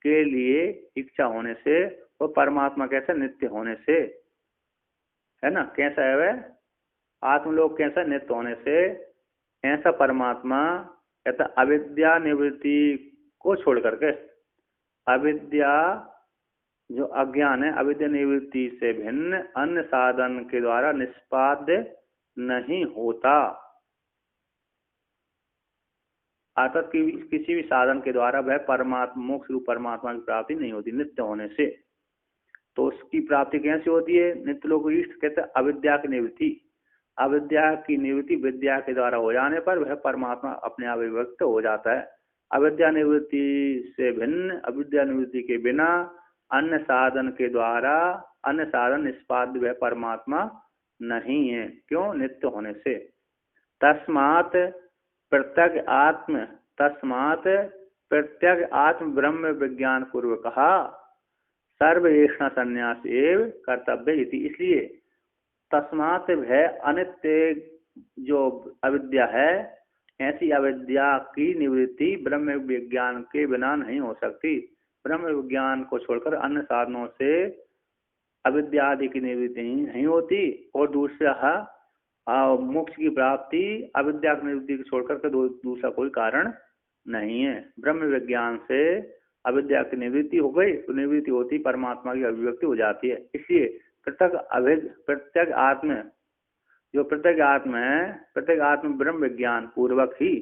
के लिए इच्छा होने से, वो परमात्मा कैसा नित्य होने से है ना, कैसा है वह आत्मलोक कैसा नित्य होने से, ऐसा परमात्मा कहता अविद्या निवृत्ति को छोड़ करके, अविद्या जो अज्ञान है, अविद्या निवृत्ति से भिन्न अन्य साधन के द्वारा निष्पाद्य नहीं होता। अर्थात किसी भी साधन के द्वारा वह परमात्मा मोक्ष रूप परमात्मा की प्राप्ति नहीं होती नित्य होने से। तो उसकी प्राप्ति कैसे होती है, नित्य लोक इष्ट कहते अविद्या की निवृत्ति। अविद्या की निवृत्ति विद्या के द्वारा हो जाने पर वह परमात्मा अपने आप व्यक्त हो जाता है। अविद्या निवृत्ति से भिन्न, अविद्या निवृत्ति के बिना अन्य साधन के द्वारा अन्य साधन निष्पाद्य वह परमात्मा नहीं है। क्यों, नित्य होने से। तस्मात् प्रत्यग आत्म ब्रह्म विज्ञान पूर्वक सर्वेषण संन्यास एव कर्तव्य इति। इसलिए तस्मात् है अनित्य जो अविद्या है, ऐसी अविद्या की निवृत्ति ब्रह्म विज्ञान के बिना नहीं हो सकती। ब्रह्म विज्ञान को छोड़कर अन्य साधनों से अविद्या आदि की निवृत्ति नहीं होती। और दूसरा मोक्ष की प्राप्ति अविद्या की निवृत्ति को छोड़कर के दूसरा कोई कारण नहीं है। ब्रह्म विज्ञान से अविद्या की निवृत्ति हो गई तो निवृत्ति होती परमात्मा की अभिव्यक्ति हो जाती है। इसलिए प्रत्येक आत्म जो प्रत्येक आत्मा है, प्रत्येक आत्म ब्रह्म विज्ञान पूर्वक ही,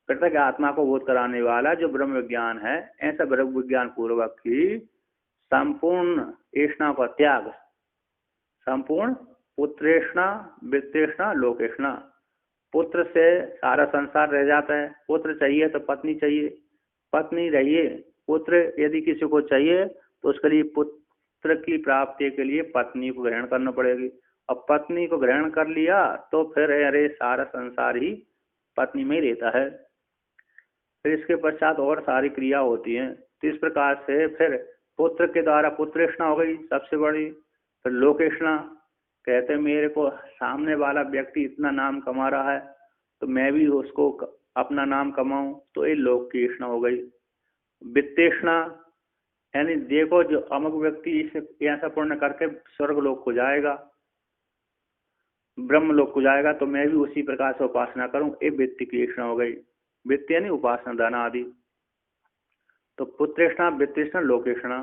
प्रत्येक आत्मा को बोध कराने वाला जो ब्रह्म विज्ञान है, ऐसा ब्रह्म विज्ञान पूर्वक ही संपूर्ण तृष्णा का त्याग, संपूर्ण पुत्रेष्णा वित्तेष्णा लोकेष्णा, पुत्र से सारा संसार रह जाता है। पुत्र चाहिए तो पत्नी चाहिए, पत्नी रहिए, पुत्र यदि किसी को चाहिए तो उसके लिए पुत्र की प्राप्ति के लिए पत्नी को ग्रहण करना पड़ेगी। अब पत्नी को ग्रहण कर लिया तो फिर अरे सारा संसार ही पत्नी में ही रहता है। फिर इसके पश्चात और सारी क्रिया होती हैं। तो इस प्रकार से फिर पुत्र के द्वारा पुत्रेष्णा हो गई सबसे बड़ी। फिर लोकेष्णा, कहते मेरे को सामने वाला व्यक्ति इतना नाम कमा रहा है तो मैं भी उसको अपना नाम कमाऊं, तो ये लोक की इष्णा हो गई। वित्तेष्णा, यानी देखो जो अमुक व्यक्ति इस ऐसा पुण्य करके स्वर्ग लोक को जाएगा, ब्रह्म लोक को जाएगा, तो मैं भी उसी प्रकार से उपासना करूं, ये वित्त की इष्णा हो गई। वित्त यानी उपासना धन आदि। तो पुत्रेष्णा, वित्तेष्णा, लोकेष्णा,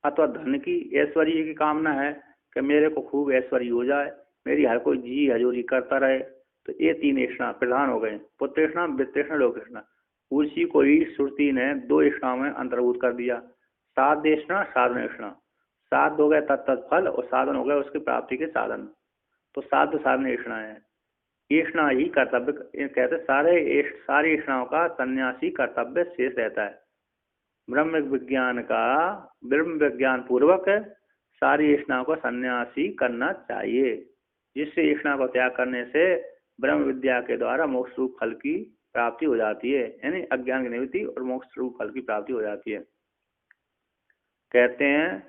अथवा धन की ऐश्वर्य की कामना है कि मेरे को खूब ऐश्वर्य हो जाए, मेरी हर कोई जी हजूरी करता रहे, तो ये तीन इष्णा प्रधान हो गए, पुत्रेष्णा, वित्तेष्णा, लोकेष्णा। उसी को ही श्रुति ने दो ईष्णाओं में अंतर्भूत कर दिया। साधेषणा साधनेषणा, साध हो गए तत्फल और साधन हो गए उसकी प्राप्ति के साधन। तो साध साधन ईष्णा है। ईष्णा ही कर्तव्य कहते सारी ईष्णाओं का सन्यासी कर्तव्य शेष रहता है। ब्रह्म विज्ञान पूर्वक सारी ईष्णाओं को सन्यासी करना चाहिए, जिससे ईष्णा को त्याग करने से ब्रह्म विद्या के द्वारा मोक्ष रूप फल की प्राप्ति हो जाती है, यानी अज्ञान की निवृत्ति और मोक्ष रूप फल की प्राप्ति हो जाती है। कहते हैं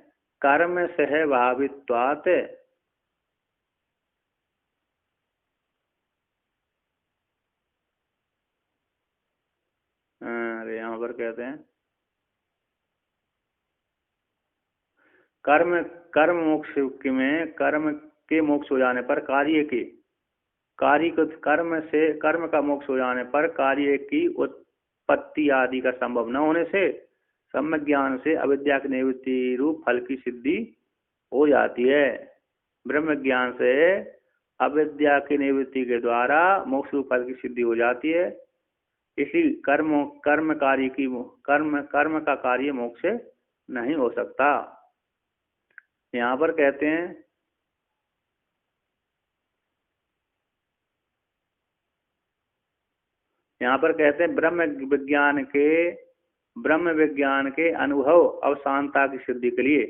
कर्म सहभावित्वात्, अरे यहाँ पर कहते हैं कर्म कर्म मोक्ष में कर्म के मोक्ष हो जाने पर कर्म का मोक्ष हो जाने पर कार्य की उत्पत्ति आदि का संभव न होने से सम्यक ज्ञान से अविद्या की निवृत्ति रूप फल की सिद्धि हो जाती है। ब्रह्म ज्ञान से अविद्या की निवृत्ति के द्वारा मोक्ष रूप फल की सिद्धि हो जाती है। इसी कर्म का कार्य मोक्ष नहीं हो सकता। यहाँ पर कहते हैं ब्रह्म विज्ञान के अनुभव अवसानता की सिद्धि के लिए,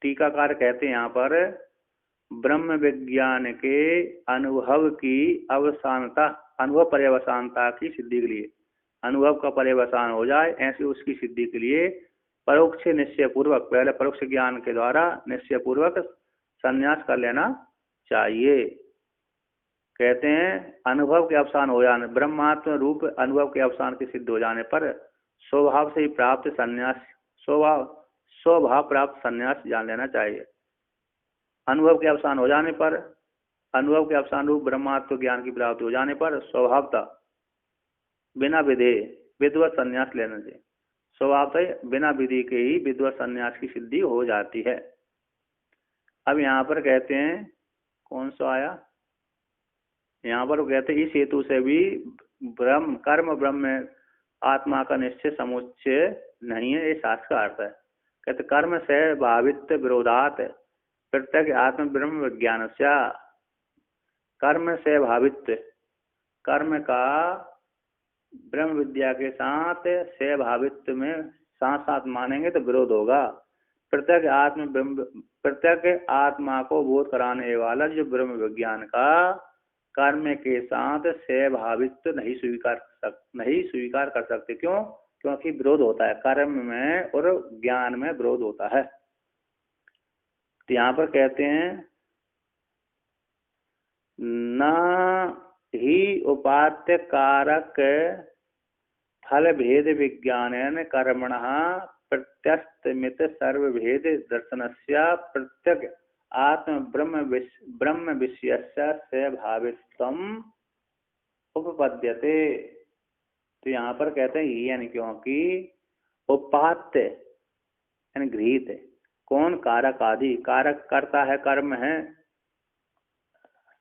टीकाकार कहते हैं यहाँ पर ब्रह्म विज्ञान के अनुभव की अनुभव पर्यवसानता की सिद्धि के लिए, अनुभव का पर्यवसान हो जाए ऐसे उसकी सिद्धि के लिए परोक्ष निश्चय पूर्वक, पहले परोक्ष ज्ञान के द्वारा निश्चय पूर्वक संन्यास कर लेना चाहिए। कहते हैं अनुभव के अवसान हो जाने, ब्रह्मात्म रूप अनुभव के अवसान की सिद्ध हो जाने पर स्वभाव से ही प्राप्त संन्यास, स्वभाव प्राप्त संन्यास जान लेना चाहिए। अनुभव के अवसान हो जाने पर, अनुभव के अवसान रूप ब्रह्मात्म ज्ञान की प्राप्ति हो जाने पर स्वभावता बिना विधि विद्वत संन्यास लेना चाहिए। स्वभावतः बिना विधि के ही विद्वत संन्यास की सिद्धि हो जाती है। अब यहाँ पर कहते हैं कौन सा आया, यहाँ पर कहते हैं इस हेतु से भी ब्रह्म आत्मा का निश्चय समुच्चय नहीं है, ये शास्त्र का अर्थ है। कहते कर्म से भावित विरोधात प्रत्येक आत्म ब्रह्म विज्ञान से, कर्म से भावित, कर्म का ब्रह्म विद्या के साथ से भावित्व में साथ साथ मानेंगे तो विरोध होगा। प्रत्येक आत्मा को बोध कराने वाला जो ब्रह्म विज्ञान का कर्म के साथ से भावित्व नहीं स्वीकार कर सकते। क्यों? क्योंकि विरोध होता है, कर्म में और ज्ञान में विरोध होता है। तो यहाँ पर कहते हैं न ही उपात्य कारक फल भेद विज्ञान कर्मणः प्रत्यस्तमित सर्वभेद दर्शनस्य प्रत्यक आत्म ब्रह्म विषयस्य से भावित्वम उपपद्यते। तो यहाँ पर कहते हैं यानी क्योंकि उपात्य यानी गृहीत, कौन? कारक आदि, कारक करता है, कर्म है,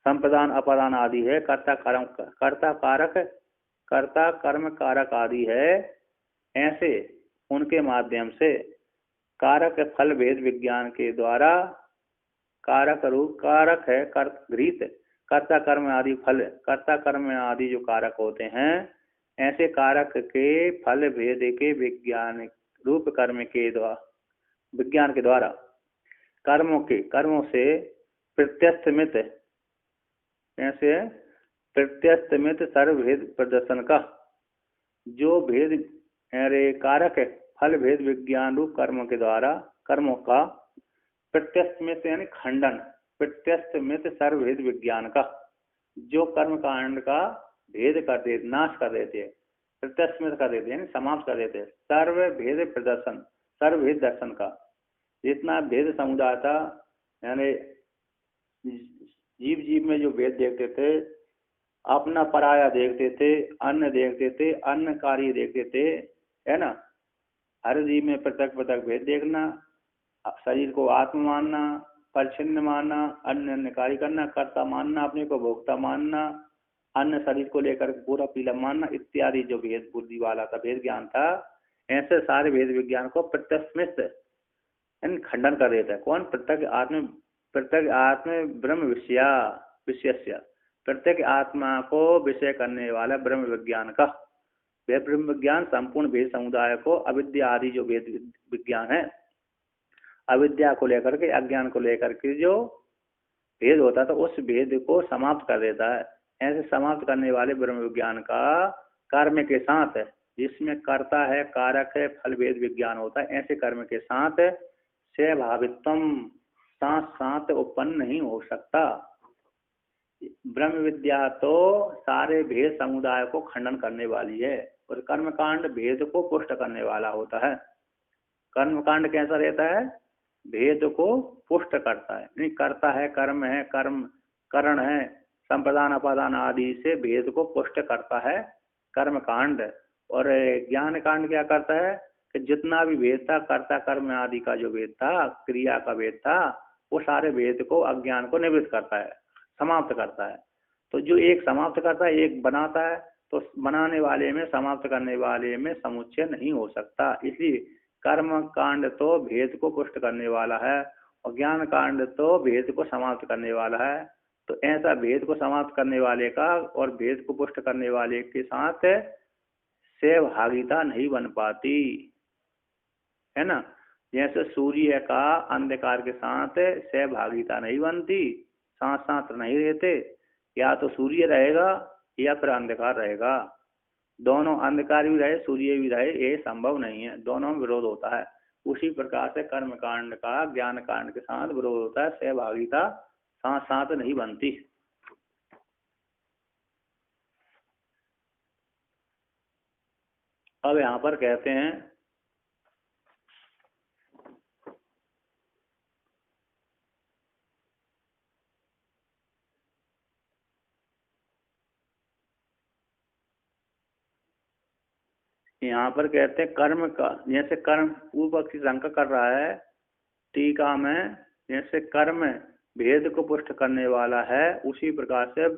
संप्रदान अपादान आदि है, कर्ता कर्म कारक आदि है। ऐसे उनके माध्यम से कारक फल भेद विज्ञान के द्वारा कारक है गृहीत, कर्ता कर्म आदि फल, कर्ता कर्म आदि जो कारक होते हैं, ऐसे कारक के फल भेद के विज्ञान रूप विज्ञान के द्वारा कर्मों से प्रत्यस्तमित, ऐसे प्रत्यस्तमित सर्वभेद प्रदर्शन का जो भेद कारक है फल भेद विज्ञान रूप कर्मों के द्वारा, कर्मों का प्रत्यस्तमित यानी खंडन, प्रत्यस्तमित सर्वभेद विज्ञान का जो कर्म कांड का भेद कर देते, नाश कर देते, प्रत्यस्मित कर देते यानी समाप्त कर देते। सर्वभेद प्रदर्शन, सर्वभेद दर्शन का जितना भेद समुदाय था, यानी जीव में जो भेद देखते थे, अपना पराया देखते थे, अन्न देखते थे, अन्न कार्य देखते थे, है ना। हर जीव में पृथक भेद देखना, शरीर को आत्म मानना, परिच्छिन्न मानना, अन्य कार्य करना, कर्ता मानना, अपने को भोक्ता मानना, अन्य शरीर को लेकर पूरा पीला मानना इत्यादि जो भेद बुद्धि वाला था, भेद ज्ञान था, ऐसे सारे भेद विज्ञान को प्रत्यस्मित खंडन कर देता है। कौन? प्रत्येक आत्म ब्रह्म विषय प्रत्येक आत्मा को विषय करने वाला ब्रह्म विज्ञान का, वह ब्रह्म विज्ञान संपूर्ण भेद समुदाय को अविद्या आदि जो भेद विज्ञान है, अविद्या को लेकर के, अज्ञान को लेकर के जो भेद होता था उस भेद को समाप्त कर देता है। ऐसे समाप्त करने वाले ब्रह्म विज्ञान का कर्म के साथ, जिसमें कर्ता है, कारक है, फल भेद विज्ञान होता है, ऐसे कर्म के साथ स्वभावित्वम साथ साथ उत्पन्न नहीं हो सकता। ब्रह्म विद्या तो सारे भेद समुदाय को खंडन करने वाली है, और कर्मकांड भेद को पुष्ट करने वाला होता है। कर्मकांड कैसा रहता है? भेद को पुष्ट करता है, नहीं करता है, कर्म है, कर्म करण है, संप्रदान अपादान आदि से भेद को पुष्ट करता है कर्म कांड। और ज्ञान कांड क्या करता है कि जितना भी भेद था, कर्ता कर्म आदि का जो भेद था, क्रिया का भेद था, वो सारे भेद को, अज्ञान को निवृत्त करता है, समाप्त करता है। तो जो एक समाप्त करता है, एक बनाता है, तो बनाने वाले में, समाप्त करने वाले में समुच्चय नहीं हो सकता। इसलिए कर्म कांड तो भेद को पुष्ट करने वाला है, और ज्ञान कांड तो भेद को समाप्त करने वाला है। तो ऐसा भेद को समाप्त करने वाले का और भेद को पुष्ट करने वाले के साथ सहभागिता नहीं बन पाती, है ना। जैसे सूर्य का अंधकार के साथ सहभागिता नहीं बनती, साथ साथ नहीं रहते, या तो सूर्य रहेगा या फिर अंधकार रहेगा। दोनों, अंधकार भी रहे, सूर्य भी रहे, ये संभव नहीं है, दोनों में विरोध होता है। उसी प्रकार से कर्म कांड का ज्ञान कांड के साथ विरोध होता है, सहभागिता साथ साथ नहीं बनती। अब यहाँ पर कहते हैं कर्म का, जैसे कर्म, पूर्व पक्षी शंका कर रहा है टीका में, जैसे कर्म भेद को पुष्ट करने वाला है, उसी प्रकार से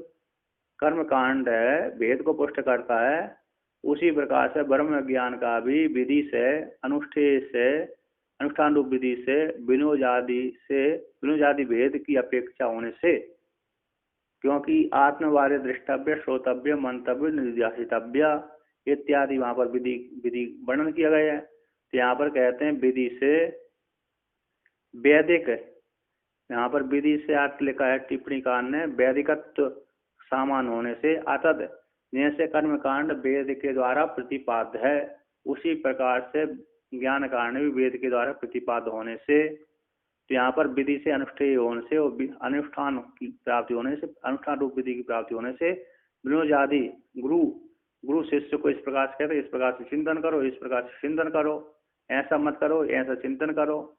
कर्म कांड है, भेद को पुष्ट करता है। उसी प्रकार से ब्रह्म ज्ञान का भी विधि से, अनुष्ठान रूप विधि से, विनोजादि भेद की अपेक्षा होने से, क्योंकि आत्मवार्य दृष्टव्य, श्रोतव्य, मंतव्य, निर्ध्यासितव्य इत्यादि वहां पर विधि विधि वर्णन किया गया है। तो यहाँ पर कहते हैं विधि से वैदिक, यहाँ पर विधि से अर्थ लिखा है टिप्पणीकार ने, वैदिकत्व सामान होने से, अतः जैसे कर्म कांड वेद के द्वारा प्रतिपाद्य है, उसी प्रकार से ज्ञान कांड भी वेद के द्वारा प्रतिपाद्य होने से, तो यहाँ पर विधि से अनुष्ठेय होने से और अनुष्ठान की प्राप्ति होने से, अनुष्ठान रूप विधि की प्राप्ति होने से, विनोजादि गुरु शिष्य को इस प्रकार से कहते, इस प्रकार से चिंतन करो, इस प्रकार से चिंतन करो, ऐसा मत करो, ऐसा चिंतन करो।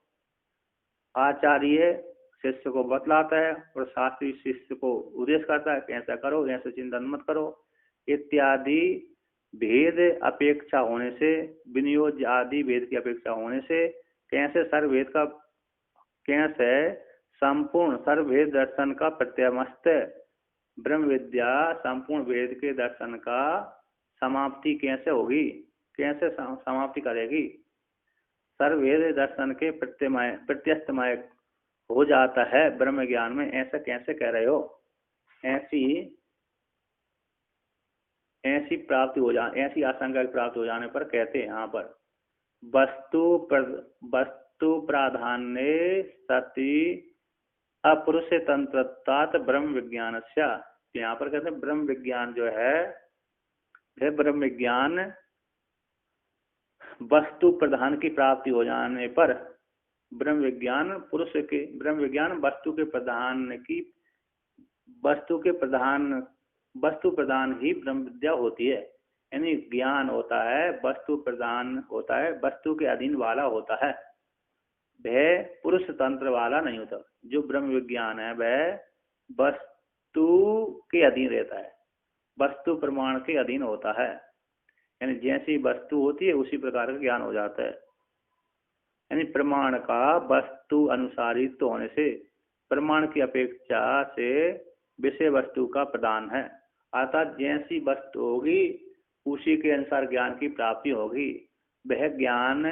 आचार्य शिष्य को बतलाता है और शास्त्री शिष्य को उपदेश करता है, ऐसा करो, ऐसा चिंतन मत करो इत्यादि भेद अपेक्षा होने से, विनियोग आदि भेद की अपेक्षा होने से, कैसे सर्वभेद का, कैसे संपूर्ण सर्वभेद दर्शन का प्रत्यमस्त ब्रह्म विद्या संपूर्ण वेद के दर्शन का समाप्ति कैसे होगी, कैसे समाप्ति करेगी। सर्ववेद दर्शन के प्रत्यस्तमय हो जाता है ब्रह्म ज्ञान में, ऐसा कैसे कह रहे हो। ऐसी प्राप्ति हो जाए, ऐसी आशंका की प्राप्ति हो जाने पर कहते हैं यहाँ पर वस्तु प्राधान्य सती अपुरुष तंत्रतात ब्रह्म विज्ञान। यहाँ पर कहते हैं ब्रह्म विज्ञान जो है, वह ब्रह्म विज्ञान वस्तु प्रधान की प्राप्ति हो जाने पर, ब्रह्म विज्ञान पुरुष के, ब्रह्म विज्ञान वस्तु के प्रधान की, वस्तु प्रधान ही ब्रह्म विद्या होती है। यानी ज्ञान होता है वस्तु प्रधान होता है, वस्तु के अधीन वाला होता है, वह पुरुष तंत्र वाला नहीं होता। जो ब्रह्म विज्ञान है वह वस्तु के अधीन रहता है, वस्तु प्रमाण के अधीन होता है। यानी जैसी वस्तु होती है उसी प्रकार का ज्ञान हो जाता है। यानी प्रमाण का वस्तु अनुसारित होने से, प्रमाण की अपेक्षा से विषय वस्तु का प्रदान है। अर्थात जैसी वस्तु होगी उसी के अनुसार ज्ञान की प्राप्ति होगी। वह ज्ञान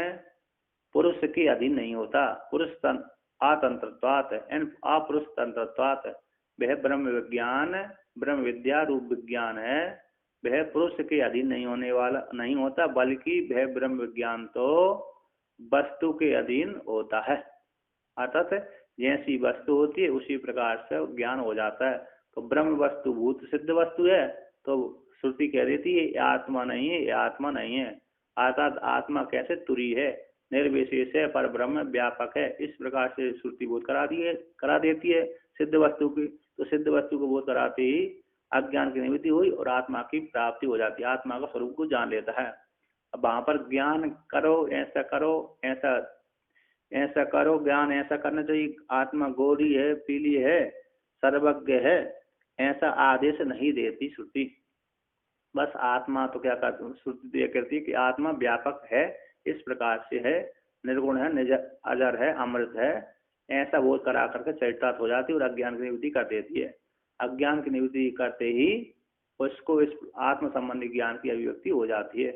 पुरुष के अधीन नहीं होता। पुरुष आतंत्रत्वात् एंड अपुरुष तंत्रत्वात्। वह ब्रह्म विद्या रूप विज्ञान है, वह पुरुष के अधीन नहीं होने वाला नहीं होता, बल्कि वह ब्रह्म विज्ञान तो वस्तु के अधीन होता है। अर्थात जैसी वस्तु होती है उसी प्रकार से ज्ञान हो जाता है। तो ब्रह्म वस्तु भूत सिद्ध वस्तु है, तो श्रुति कह देती है ये आत्मा नहीं है, ये आत्मा नहीं है। अर्थात आत्मा कैसे तुरी है, निर्विशेष है, पर ब्रह्म व्यापक है। इस प्रकार से श्रुति बोध करा देती है सिद्ध वस्तु की। तो सिद्ध वस्तु को बोध कराते ही अज्ञान की निवृत्ति हुई और आत्मा की प्राप्ति हो जाती है, आत्मा का स्वरूप को जान लेता है। अब वहां पर ज्ञान करो, ऐसा करो, ऐसा करो, ज्ञान ऐसा करना चाहिए, आत्मा गोरी है, पीली है, सर्वज्ञ है, ऐसा आदेश नहीं देती श्रुति। बस आत्मा तो क्या कहती, श्रुति ये कहती है कि आत्मा व्यापक है, इस प्रकार से है, निर्गुण है, अजर है, अमृत है, ऐसा बोध करा करके चरितार्थ हो जाती है और अज्ञान की निवृत्ति कर देती है। अज्ञान की निवृत्ति करते ही उसको इस आत्म संबंधी ज्ञान की अभिव्यक्ति हो जाती है।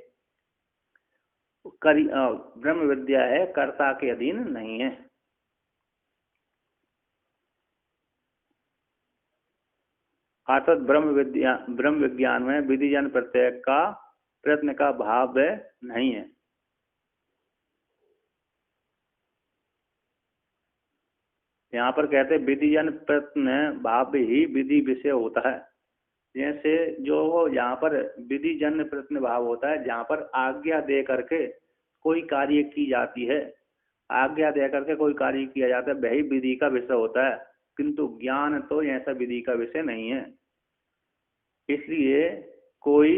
ब्रह्म विद्या है, कर्ता के अधीन नहीं है। अर्थात ब्रह्म विज्ञान में विधिजन प्रयत्न का भाव नहीं है। यहाँ पर कहते हैं विधिजन प्रयत्न भाव ही विधि विषय होता है। जैसे जो यहाँ पर विधिजन प्रयत्न भाव होता है, जहाँ पर आज्ञा दे करके कोई कार्य की जाती है, आज्ञा दे करके कोई कार्य किया जाता है, वही विधि का विषय होता है। किंतु ज्ञान तो ऐसा विधि का विषय नहीं है, इसलिए कोई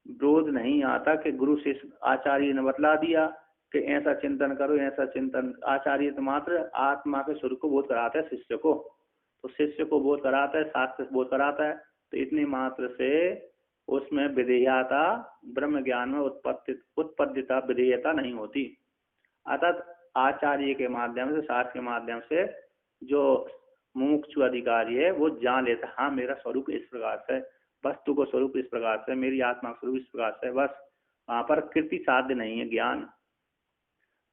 विरोध नहीं आता कि गुरु से आचार्य ने बतला दिया कि ऐसा चिंतन करो, ऐसा चिंतन। आचार्य तो मात्र आत्मा के स्वरूप को बोध कराता है शिष्य को, तो शिष्य को बोध कराता है, शास्त्र बोध कराता है, तो इतने मात्र से उसमें विधेयता, ब्रह्म ज्ञान में उत्पत्तिता विधेयता नहीं होती। अर्थात आचार्य के माध्यम से, शास्त्र के माध्यम से जो मुमुक्षु अधिकारी है वो जान लेता, हाँ मेरा स्वरूप इस प्रकार से, वस्तु को स्वरूप इस प्रकार से, मेरी आत्मा का स्वरूप इस प्रकार से। बस वहां पर कृति साध्य नहीं है ज्ञान।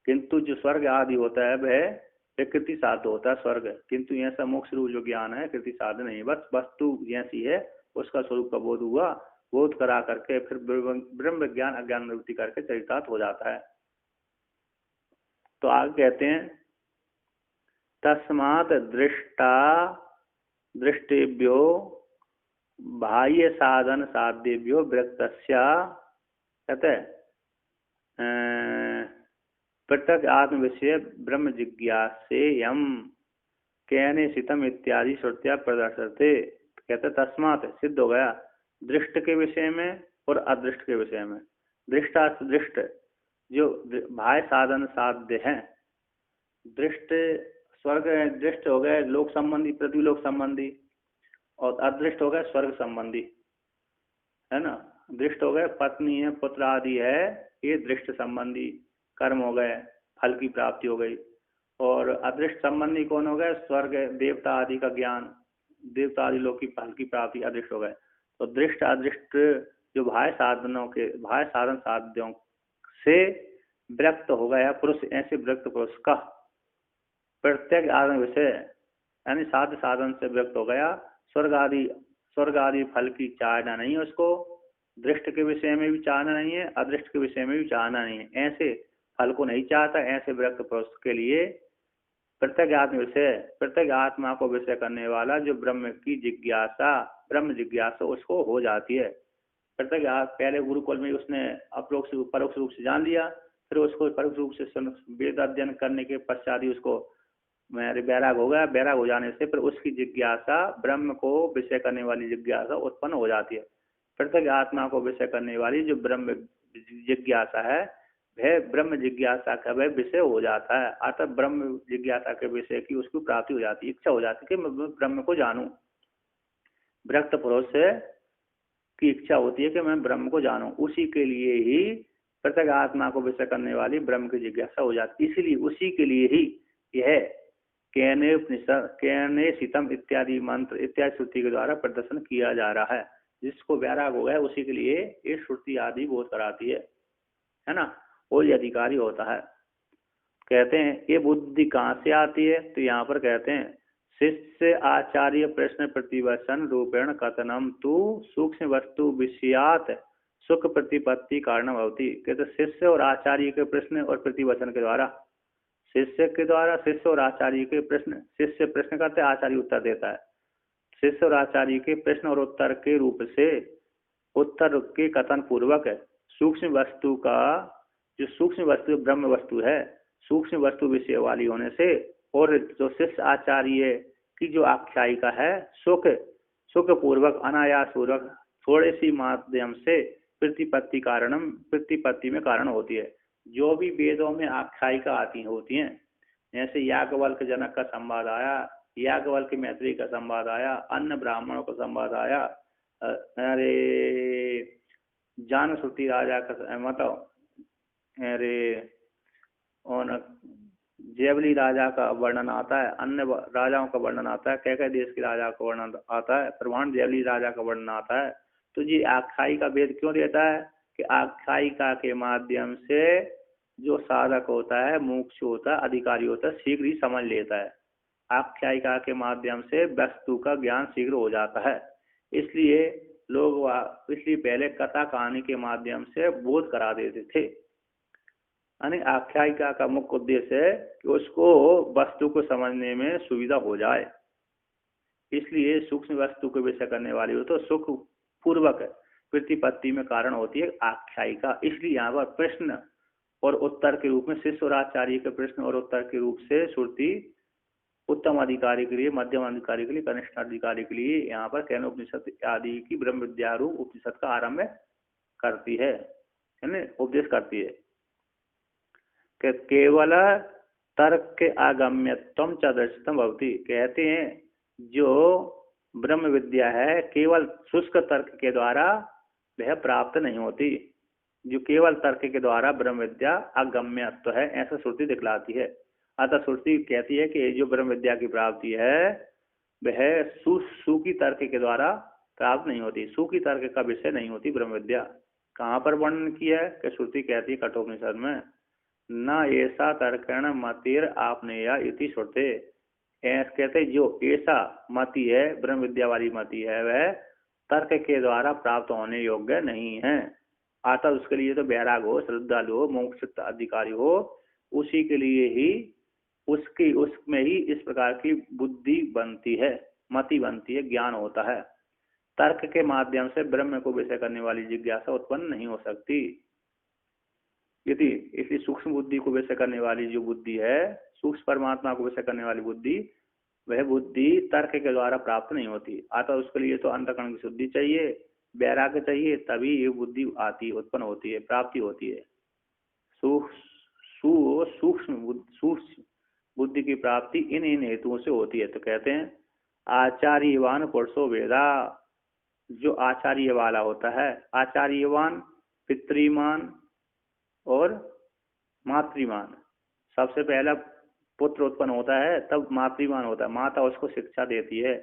किंतु जो स्वर्ग आदि होता है वह कृति साध्य होता है स्वर्ग, किंतु ऐसा मोक्ष रूप जो ज्ञान है कृति साध्य नहीं। बस वस्तु जैसी है उसका स्वरूप का बोध हुआ, बोध करा करके फिर ब्रह्म ज्ञान अज्ञान निवृत्ति करके चरितार्थ हो जाता है। तो आगे कहते हैं तस्मात् दृष्टेभ्यो बाह्य साधन साध्येभ्यो विरक्तस्य, कहते पृथक आत्म विषय ब्रह्म जिज्ञासेयम् केनेषितम् इत्यादि श्रुत्या प्रदर्शते। कहते तस्मात् सिद्ध हो गया दृष्ट के विषय में और अदृष्ट के विषय में। दृष्ट जो बाह्य साधन साध्य है, दृष्ट स्वर्ग दृष्ट हो गए लोक संबंधी, पृथ्वी लोक संबंधी, और अदृष्ट हो गए स्वर्ग संबंधी, है ना। दृष्ट हो गए पत्नी है, पुत्र आदि है, ये दृष्ट संबंधी कर्म हो गए, फल की प्राप्ति हो गई। और अदृष्ट संबंधी कौन हो गए, स्वर्ग देवता आदि का ज्ञान, देवता आदि लोग की फल की प्राप्ति अदृष्ट हो गए। तो दृष्ट अदृष्ट जो बाह्य साधन साध्यों से विरक्त हो गया पुरुष, ऐसे विरक्त पुरुष का प्रत्येक आत्म विषय यानी साध्य साधन से विरक्त हो गया। स्वर्ग आदि फल की चाहना नहीं है उसको, दृष्ट के विषय में भी चाहना नहीं है, अदृष्ट के विषय में भी चाहना नहीं है, ऐसे फल को नहीं चाहता। ऐसे विरक्त पुरुष के लिए प्रत्येक आत्म विषय, प्रत्येक आत्मा को विषय करने वाला जो ब्रह्म जिज्ञासा उसको हो जाती है। प्रत्येक पहले गुरुकुल में उसने परोक्ष रूप से जान लिया, फिर उसको परोक्ष रूप से वेद अध्ययन करने के पश्चात ही उसको वैराग हो गया। वैराग हो जाने से फिर उसकी जिज्ञासा, ब्रह्म को विषय करने वाली जिज्ञासा उत्पन्न हो जाती है। प्रत्येक आत्मा को विषय करने वाली जो ब्रह्म जिज्ञासा है वह ब्रह्म जिज्ञासा का वह विषय हो जाता है। अतः ब्रह्म जिज्ञासा के विषय की उसको प्राप्ति हो जाती है, इच्छा हो जाती है कि मैं ब्रह्म को जानूं। विरक्त पुरुष की इच्छा होती है कि मैं ब्रह्म को जानूं, उसी के लिए ही प्रत्येक आत्मा को विषय करने वाली ब्रह्म की जिज्ञासा हो जाती है। इसीलिए उसी के लिए ही यह केनेषितम् इत्यादि मंत्र इत्यादि श्रुति के द्वारा प्रदर्शन किया जा रहा है। जिसको वैराग हो गया उसी के लिए ये श्रुति आदि बोध कराती है ना, वही अधिकारी होता है। कहते हैं ये बुद्धि कहाँ से आती है, तो यहाँ पर कहते हैं शिष्य आचार्य प्रश्न प्रतिवचन रूपेण कथनम तू सूक्ष्म वस्तु विषयात सुख प्रतिपत्ति कारण भवती। कहते शिष्य और आचार्य के प्रश्न और प्रतिवचन के द्वारा, शिष्य के द्वारा, शिष्य और आचार्य के प्रश्न, शिष्य प्रश्न करते आचार्य उत्तर देता है, शिष्य और आचार्य के प्रश्न और उत्तर के रूप से उत्तर के कथन पूर्वक सूक्ष्म वस्तु का, जो सूक्ष्म वस्तु ब्रह्म वस्तु है, सूक्ष्म वस्तु विषय वाली होने से, और जो शिष्य आचार्य की जो आख्यायिका है सुख सुख पूर्वक अनायास पूर्वक थोड़े सी माध्यम से प्रतिपत्ति कारणम, प्रतिपत्ति में कारण होती है। जो भी वेदों में आख्यायिका आती होती हैं, जैसे याज्ञवल्क्य जनक का संवाद आया, याज्ञवल्क्य मैत्री का संवाद आया, अन्य ब्राह्मणों का संवाद आया, अरे जानश्रुति राजा का मतलब, अरे और जयवली राजा का वर्णन आता है, अन्य राजाओं का वर्णन आता है, कई देश के राजा का वर्णन आता है, प्रमाण जयवली राजा का वर्णन आता है। तो ये आख्यायिका वेद क्यों देता है कि आख्यायिका के माध्यम से जो साधक होता है, मुमुक्षु होता है, अधिकारी होता है, शीघ्र ही समझ लेता है। आख्यायिका के माध्यम से वस्तु का ज्ञान शीघ्र हो जाता है। इसलिए लोग इसलिए पहले कथा कहानी के माध्यम से बोध करा देते थे। यानी आख्यायिका का मुख्य उद्देश्य है कि उसको वस्तु को समझने में सुविधा हो जाए। इसलिए सूक्ष्म वस्तु को विषय करने वाली हो तो सुख पूर्वक प्रतिपत्ति में कारण होती है आख्यायिका। इसलिए यहाँ पर प्रश्न और उत्तर के रूप में शिष्य और आचार्य के प्रश्न और उत्तर के रूप से श्रुति उत्तम अधिकारी के लिए, मध्यम अधिकारी के लिए, कनिष्ठ अधिकारी के लिए यहाँ पर कैन उपनिषद आदि की ब्रह्म विद्या रूप उपनिषद का आरंभ करती है, उपदेश करती है। केवल तर्क के आगम्यत्वम च दर्शितम भवति। कहते हैं जो ब्रह्म विद्या है केवल शुष्क तर्क के द्वारा वह प्राप्त नहीं होती। जो केवल तर्क के द्वारा ब्रह्म विद्या अगम्यत्व है, ऐसा श्रुति दिखलाती है। अतः श्रुति कहती है कि जो ब्रह्म विद्या की प्राप्ति है वह सूखी तर्क के द्वारा प्राप्त नहीं होती, सूखी तर्क का विषय नहीं होती ब्रह्म विद्या। कहाँ पर वर्णन किया है कि श्रुति कहती है कठोपनिषद में, न ऐसा तर्कण मतिर आपनेया इति श्रुते। कहते जो ऐसा मति है, ब्रह्म विद्या वाली मति है, वह तर्क के द्वारा प्राप्त होने योग्य नहीं है। अतः उसके लिए तो वैराग हो, श्रद्धालु हो, मोक्ष अधिकारी हो, उसी के लिए ही उसमें ही इस प्रकार की बुद्धि बनती है, मति बनती है, ज्ञान होता है। तर्क के माध्यम से ब्रह्म को विषय करने वाली जिज्ञासा उत्पन्न नहीं हो सकती। यदि इसलिए सूक्ष्म बुद्धि को विषय करने वाली जो बुद्धि है, सूक्ष्म परमात्मा को विषय करने वाली बुद्धि, वह बुद्धि तर्क के द्वारा प्राप्त नहीं होती। अतः उसके लिए तो अंतःकरण की शुद्धि चाहिए, वैराग्य चाहिए, तभी ये बुद्धि आती, उत्पन्न होती है, प्राप्ति होती है। सूक्ष्म बुद्धि की प्राप्ति इन हेतुओं से होती है। तो कहते हैं आचार्यवान पुरुषो वेदा। जो आचार्य वाला होता है, आचार्यवान पितृमान और मातृमान, सबसे पहला पुत्र उत्पन्न होता है तब मातृमान होता है, माता उसको शिक्षा देती है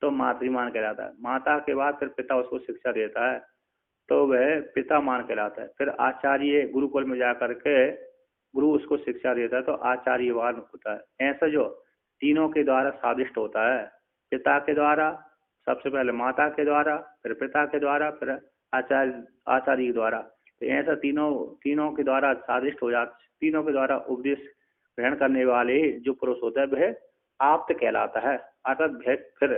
तो मातृमान कहलाता है। माता के बाद फिर पिता उसको शिक्षा देता है तो वह पिता मान कहलाता है। फिर आचार्य गुरुकुल में जाकर के गुरु उसको शिक्षा देता है तो आचार्यवान होता है। ऐसा जो तीनों के द्वारा स्वादिष्ट होता है, पिता के द्वारा, सबसे पहले माता के द्वारा, फिर पिता के द्वारा, फिर आचार्य के द्वारा। तो ऐसा तीनों के द्वारा स्वादिष्ट हो जाता, तीनों के द्वारा उपदेश ग्रहण करने वाले जो पुरुष होता है वह आप्त कहलाता है। अर्थात फिर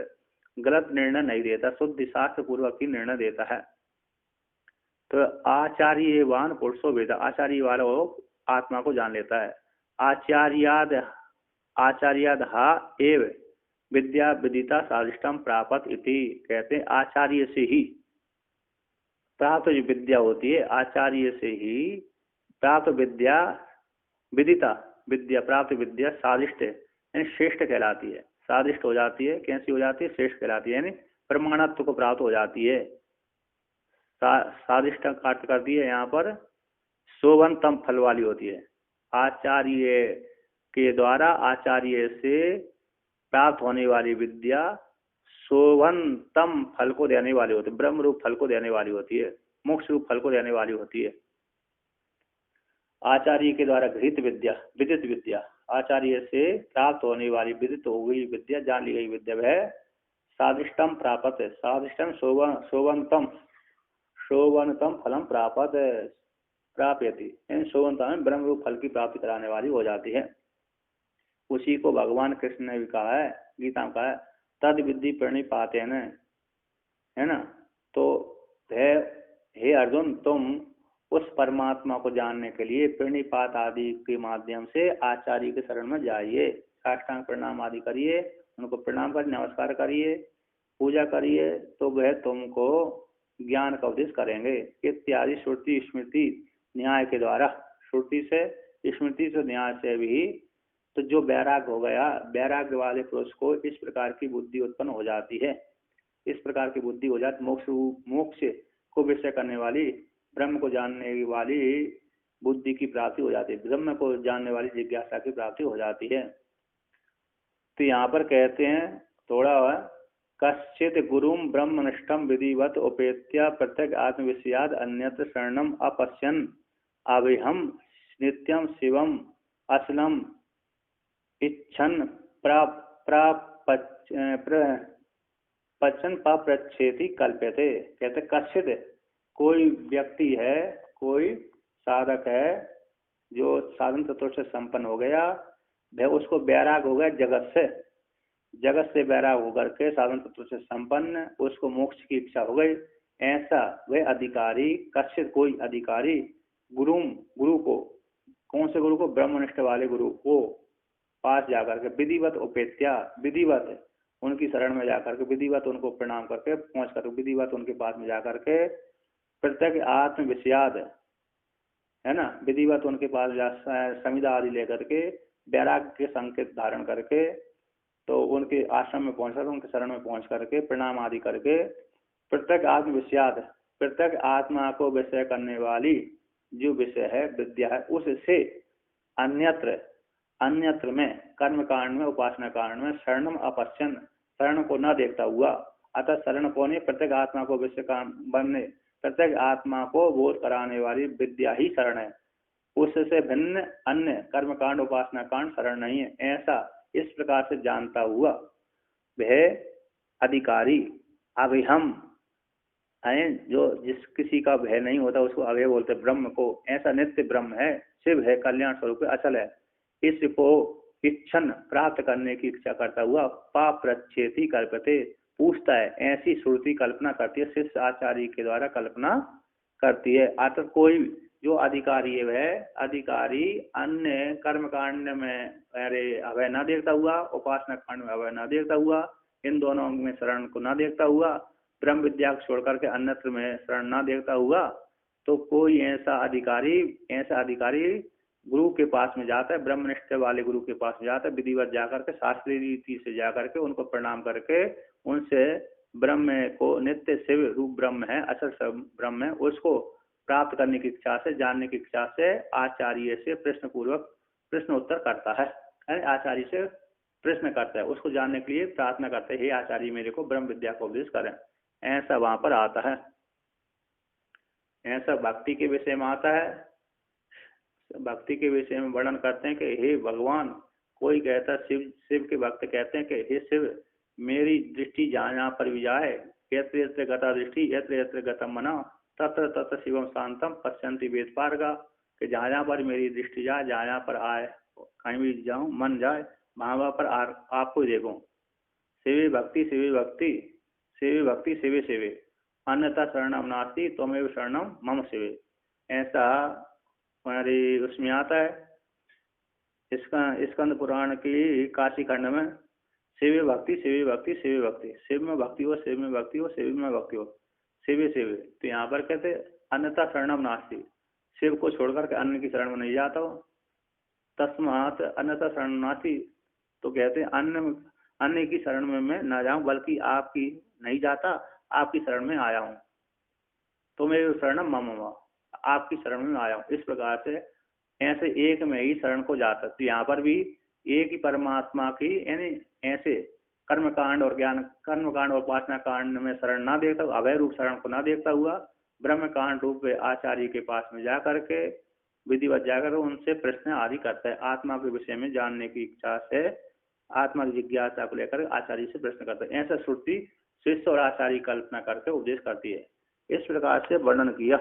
गलत निर्णय नहीं देता, शुद्ध शास्त्र पूर्वक ही निर्णय देता है। तो आचार्यवान पुरुषो वेदा, आचार्य वाला वो आत्मा को जान लेता है। आचार्याद हा एव विद्या विदिता साधिष्टम प्राप्त इति। कहते हैं आचार्य से ही प्राप्त जो विद्या होती है, आचार्य से ही प्राप्त विद्या विदिता विद्या, प्राप्त विद्या स्वादिष्ट यानी श्रेष्ठ कहलाती है। स्वादिष्ट हो जाती है, कैसी हो जाती है? श्रेष्ठ कहलाती है, यानी प्रमाणत्व को प्राप्त हो जाती है। स्वादिष्ट अर्थ कर दिए यहाँ पर शोभनतम फल वाली होती है। आचार्य के द्वारा, आचार्य से प्राप्त होने वाली विद्या शोभनतम फल को देने वाली होती है, ब्रह्म रूप फल को देने वाली होती है, मोक्ष रूप फल को देने वाली होती है। आचार्य के द्वारा गृहीत विद्या, विदित विद्या, आचार्य से प्राप्त होने वाली विदित हो गई विद्या, जान ली गई विद्या, वह साधिष्टम प्राप्त है, साधिष्टम शोभनतम शोभनतम फलम प्राप्त प्राप्यति, इन शोभनता में ब्रह्म रूप फल की प्राप्ति कराने वाली हो जाती है। उसी को भगवान कृष्ण ने भी कहा है, गीता में कहा है, तद विद्धि प्रणिपाते है ना। तो हे अर्जुन, तुम उस परमात्मा को जानने के लिए प्रणिपात आदि के माध्यम से आचार्य के शरण में जाइए, साष्टांग प्रणाम आदि करिए, उनको प्रणाम कर नमस्कार करिए, पूजा करिए, तो वह तुमको ज्ञान का उपदेश करेंगे। इत्यादि श्रुति स्मृति न्याय के द्वारा, श्रुति से स्मृति से न्याय से भी, तो जो वैराग हो गया, वैराग्य वाले पुरुष को इस प्रकार की बुद्धि उत्पन्न हो जाती है, इस प्रकार की बुद्धि हो जाती, मोक्ष को विषय करने वाली, ब्रह्म को जानने वाली बुद्धि की प्राप्ति हो जाती है, ब्रह्म को जानने वाली जिज्ञासा की प्राप्ति हो जाती है। तो यहाँ पर कहते हैं थोड़ा, कश्चित गुरुम ब्रह्मनिष्ठम विधिवत उपेत्या प्रत्यक आत्मविषयाद अन्यत्र शरणम अपश्यन अभिहम नित्यम शिवम असलम इच्छन पचन पाप्रच्छेति कल्प्यते। कहते कश्चित, कोई व्यक्ति है, कोई साधक है जो साधन तत्व से संपन्न हो गया, वह उसको वैराग हो गया जगत से वैराग होकर के साधन तत्व से संपन्न, उसको मोक्ष की इच्छा हो गई, ऐसा वह अधिकारी, कश्चित कोई अधिकारी, गुरु को, कौन से गुरु को, ब्रह्मनिष्ठ वाले गुरु को पास जाकर के विधिवत उपेत्या, विधिवत उनकी शरण में जाकर के, विधिवत उनको प्रणाम करके पहुंच कर, विधिवत उनके पास में जाकर के प्रत्यक आत्म विषयाद, है ना, विधिवत उनके पास संविदा आदि लेकर के वैराग के संकेत धारण करके, तो उनके आश्रम में पहुंचकर, उनके शरण में पहुंच करके प्रणाम आदि करके प्रत्यक आत्म विषयाद, प्रत्यक आत्मा को विषय करने वाली जो विषय है, विद्या है, उससे अन्यत्र में, कर्म कांड में, उपासना कांड में, शरणम अपश्यन, शरण को न देखता हुआ, अतः शरण को नहीं, प्रत्येक आत्मा को विषय बनने, प्रत्येक आत्मा को बोध कराने वाली विद्या ही शरण है, उससे भिन्न अन्य कर्म कांड उपासना कांड शरण नहीं है, ऐसा इस प्रकार से जानता हुआ वह अधिकारी अभिहम है, जो जिस किसी का भय नहीं होता उसको अभय बोलते, ब्रह्म को, ऐसा नित्य ब्रह्म है, शिव है, कल्याण स्वरूप अचल है, इसको इच्छन प्राप्त करने की इच्छा करता हुआ पाप प्रच्छेति कल्पते, पूछता है, ऐसी श्रुति कल्पना करती है, शिष्य आचार्य के द्वारा कल्पना करती है। अतः कोई जो अधिकारी है, वह अधिकारी अन्य कर्म कांड में अभय न देखता हुआ, उपासना कांड में अभय न देखता हुआ, इन दोनों में शरण को न देखता हुआ, ब्रह्म विद्या को छोड़ करके अन्यत्र में शरण न देखता हुआ, तो कोई ऐसा अधिकारी गुरु के पास में जाता है, ब्रह्मनिष्ठ वाले गुरु के पास में जाता है, विधिवत जाकर के, शास्त्रीय रीति से जाकर के उनको प्रणाम करके, उनसे ब्रह्म को, नित्य शिव रूप ब्रह्म है, अचल ब्रह्म है, उसको प्राप्त करने की इच्छा से, जानने की इच्छा से आचार्य से प्रश्न पूर्वक प्रश्न उत्तर करता है, आचार्य से प्रश्न करता है, उसको जानने के लिए प्रार्थना करते हैं, हे आचार्य मेरे को ब्रह्म विद्या को उपदेश करें, ऐसा वहां पर आता है। ऐसा भक्ति के विषय में आता है, भक्ति के विषय में वर्णन करते हैं कि हे भगवान, कोई कहता है, शिव के भक्त कहते हैं कि हे शिव, मेरी दृष्टि जहाँ पर भी जाए, यत्र यत्र गता दृष्टि यत्र यत्र गतम मना तत्र तत्र शिवम शांतम पश्यन्ति वेद पारगा, कि जहाँ पर मेरी दृष्टि जाए, जहाँ पर आए, कहीं भी जाऊँ मन जाए, वहाँ पर आपको देखूं। शिवे भक्ति शिवे भक्ति शिवे भक्ति शिवे शिवे अन्यथा शरणम नास्ति त्वमेव शरणम मम शिवे, ऐसा हमारे उसमें आता है। स्कंद पुराण की काशी खंड में शिव भक्ति शिव भक्ति शिव भक्ति, शिव में भक्ति हो, शिव में भक्ति हो, शिव में भक्ति हो, शिव शिव। तो यहाँ पर कहते अन्यथा शरणम नास्ति, शिव को छोड़कर के अन्य की शरण में नहीं जाता हो, तस्मात् अन्यथा शरण नास्ति, तो कहते अन्य की शरण में मैं ना जाऊं, बल्कि आपकी नहीं जाता, आपकी शरण में आया हूँ, तो मैं शरणम मम, आपकी शरण में आया हूँ। इस प्रकार से ऐसे एक में ही शरण को जाता। तो यहाँ पर भी एक ही परमात्मा की, यानी ऐसे कर्म कांड और ज्ञान कर्म कांड और उपासना कांड में शरण ना देखता, अभय रूप शरण को ना देखता हुआ ब्रह्म कांड रूप आचार्य के पास में जा करके विधिवत जाकर उनसे प्रश्न आदि करता है। आत्मा के विषय में जानने की इच्छा से आत्मा की जिज्ञासा को लेकर आचार्य से प्रश्न करता है। ऐसा श्रुति शिष्य और आचार्य कल्पना करके उपदेश करती है। इस प्रकार से वर्णन किया।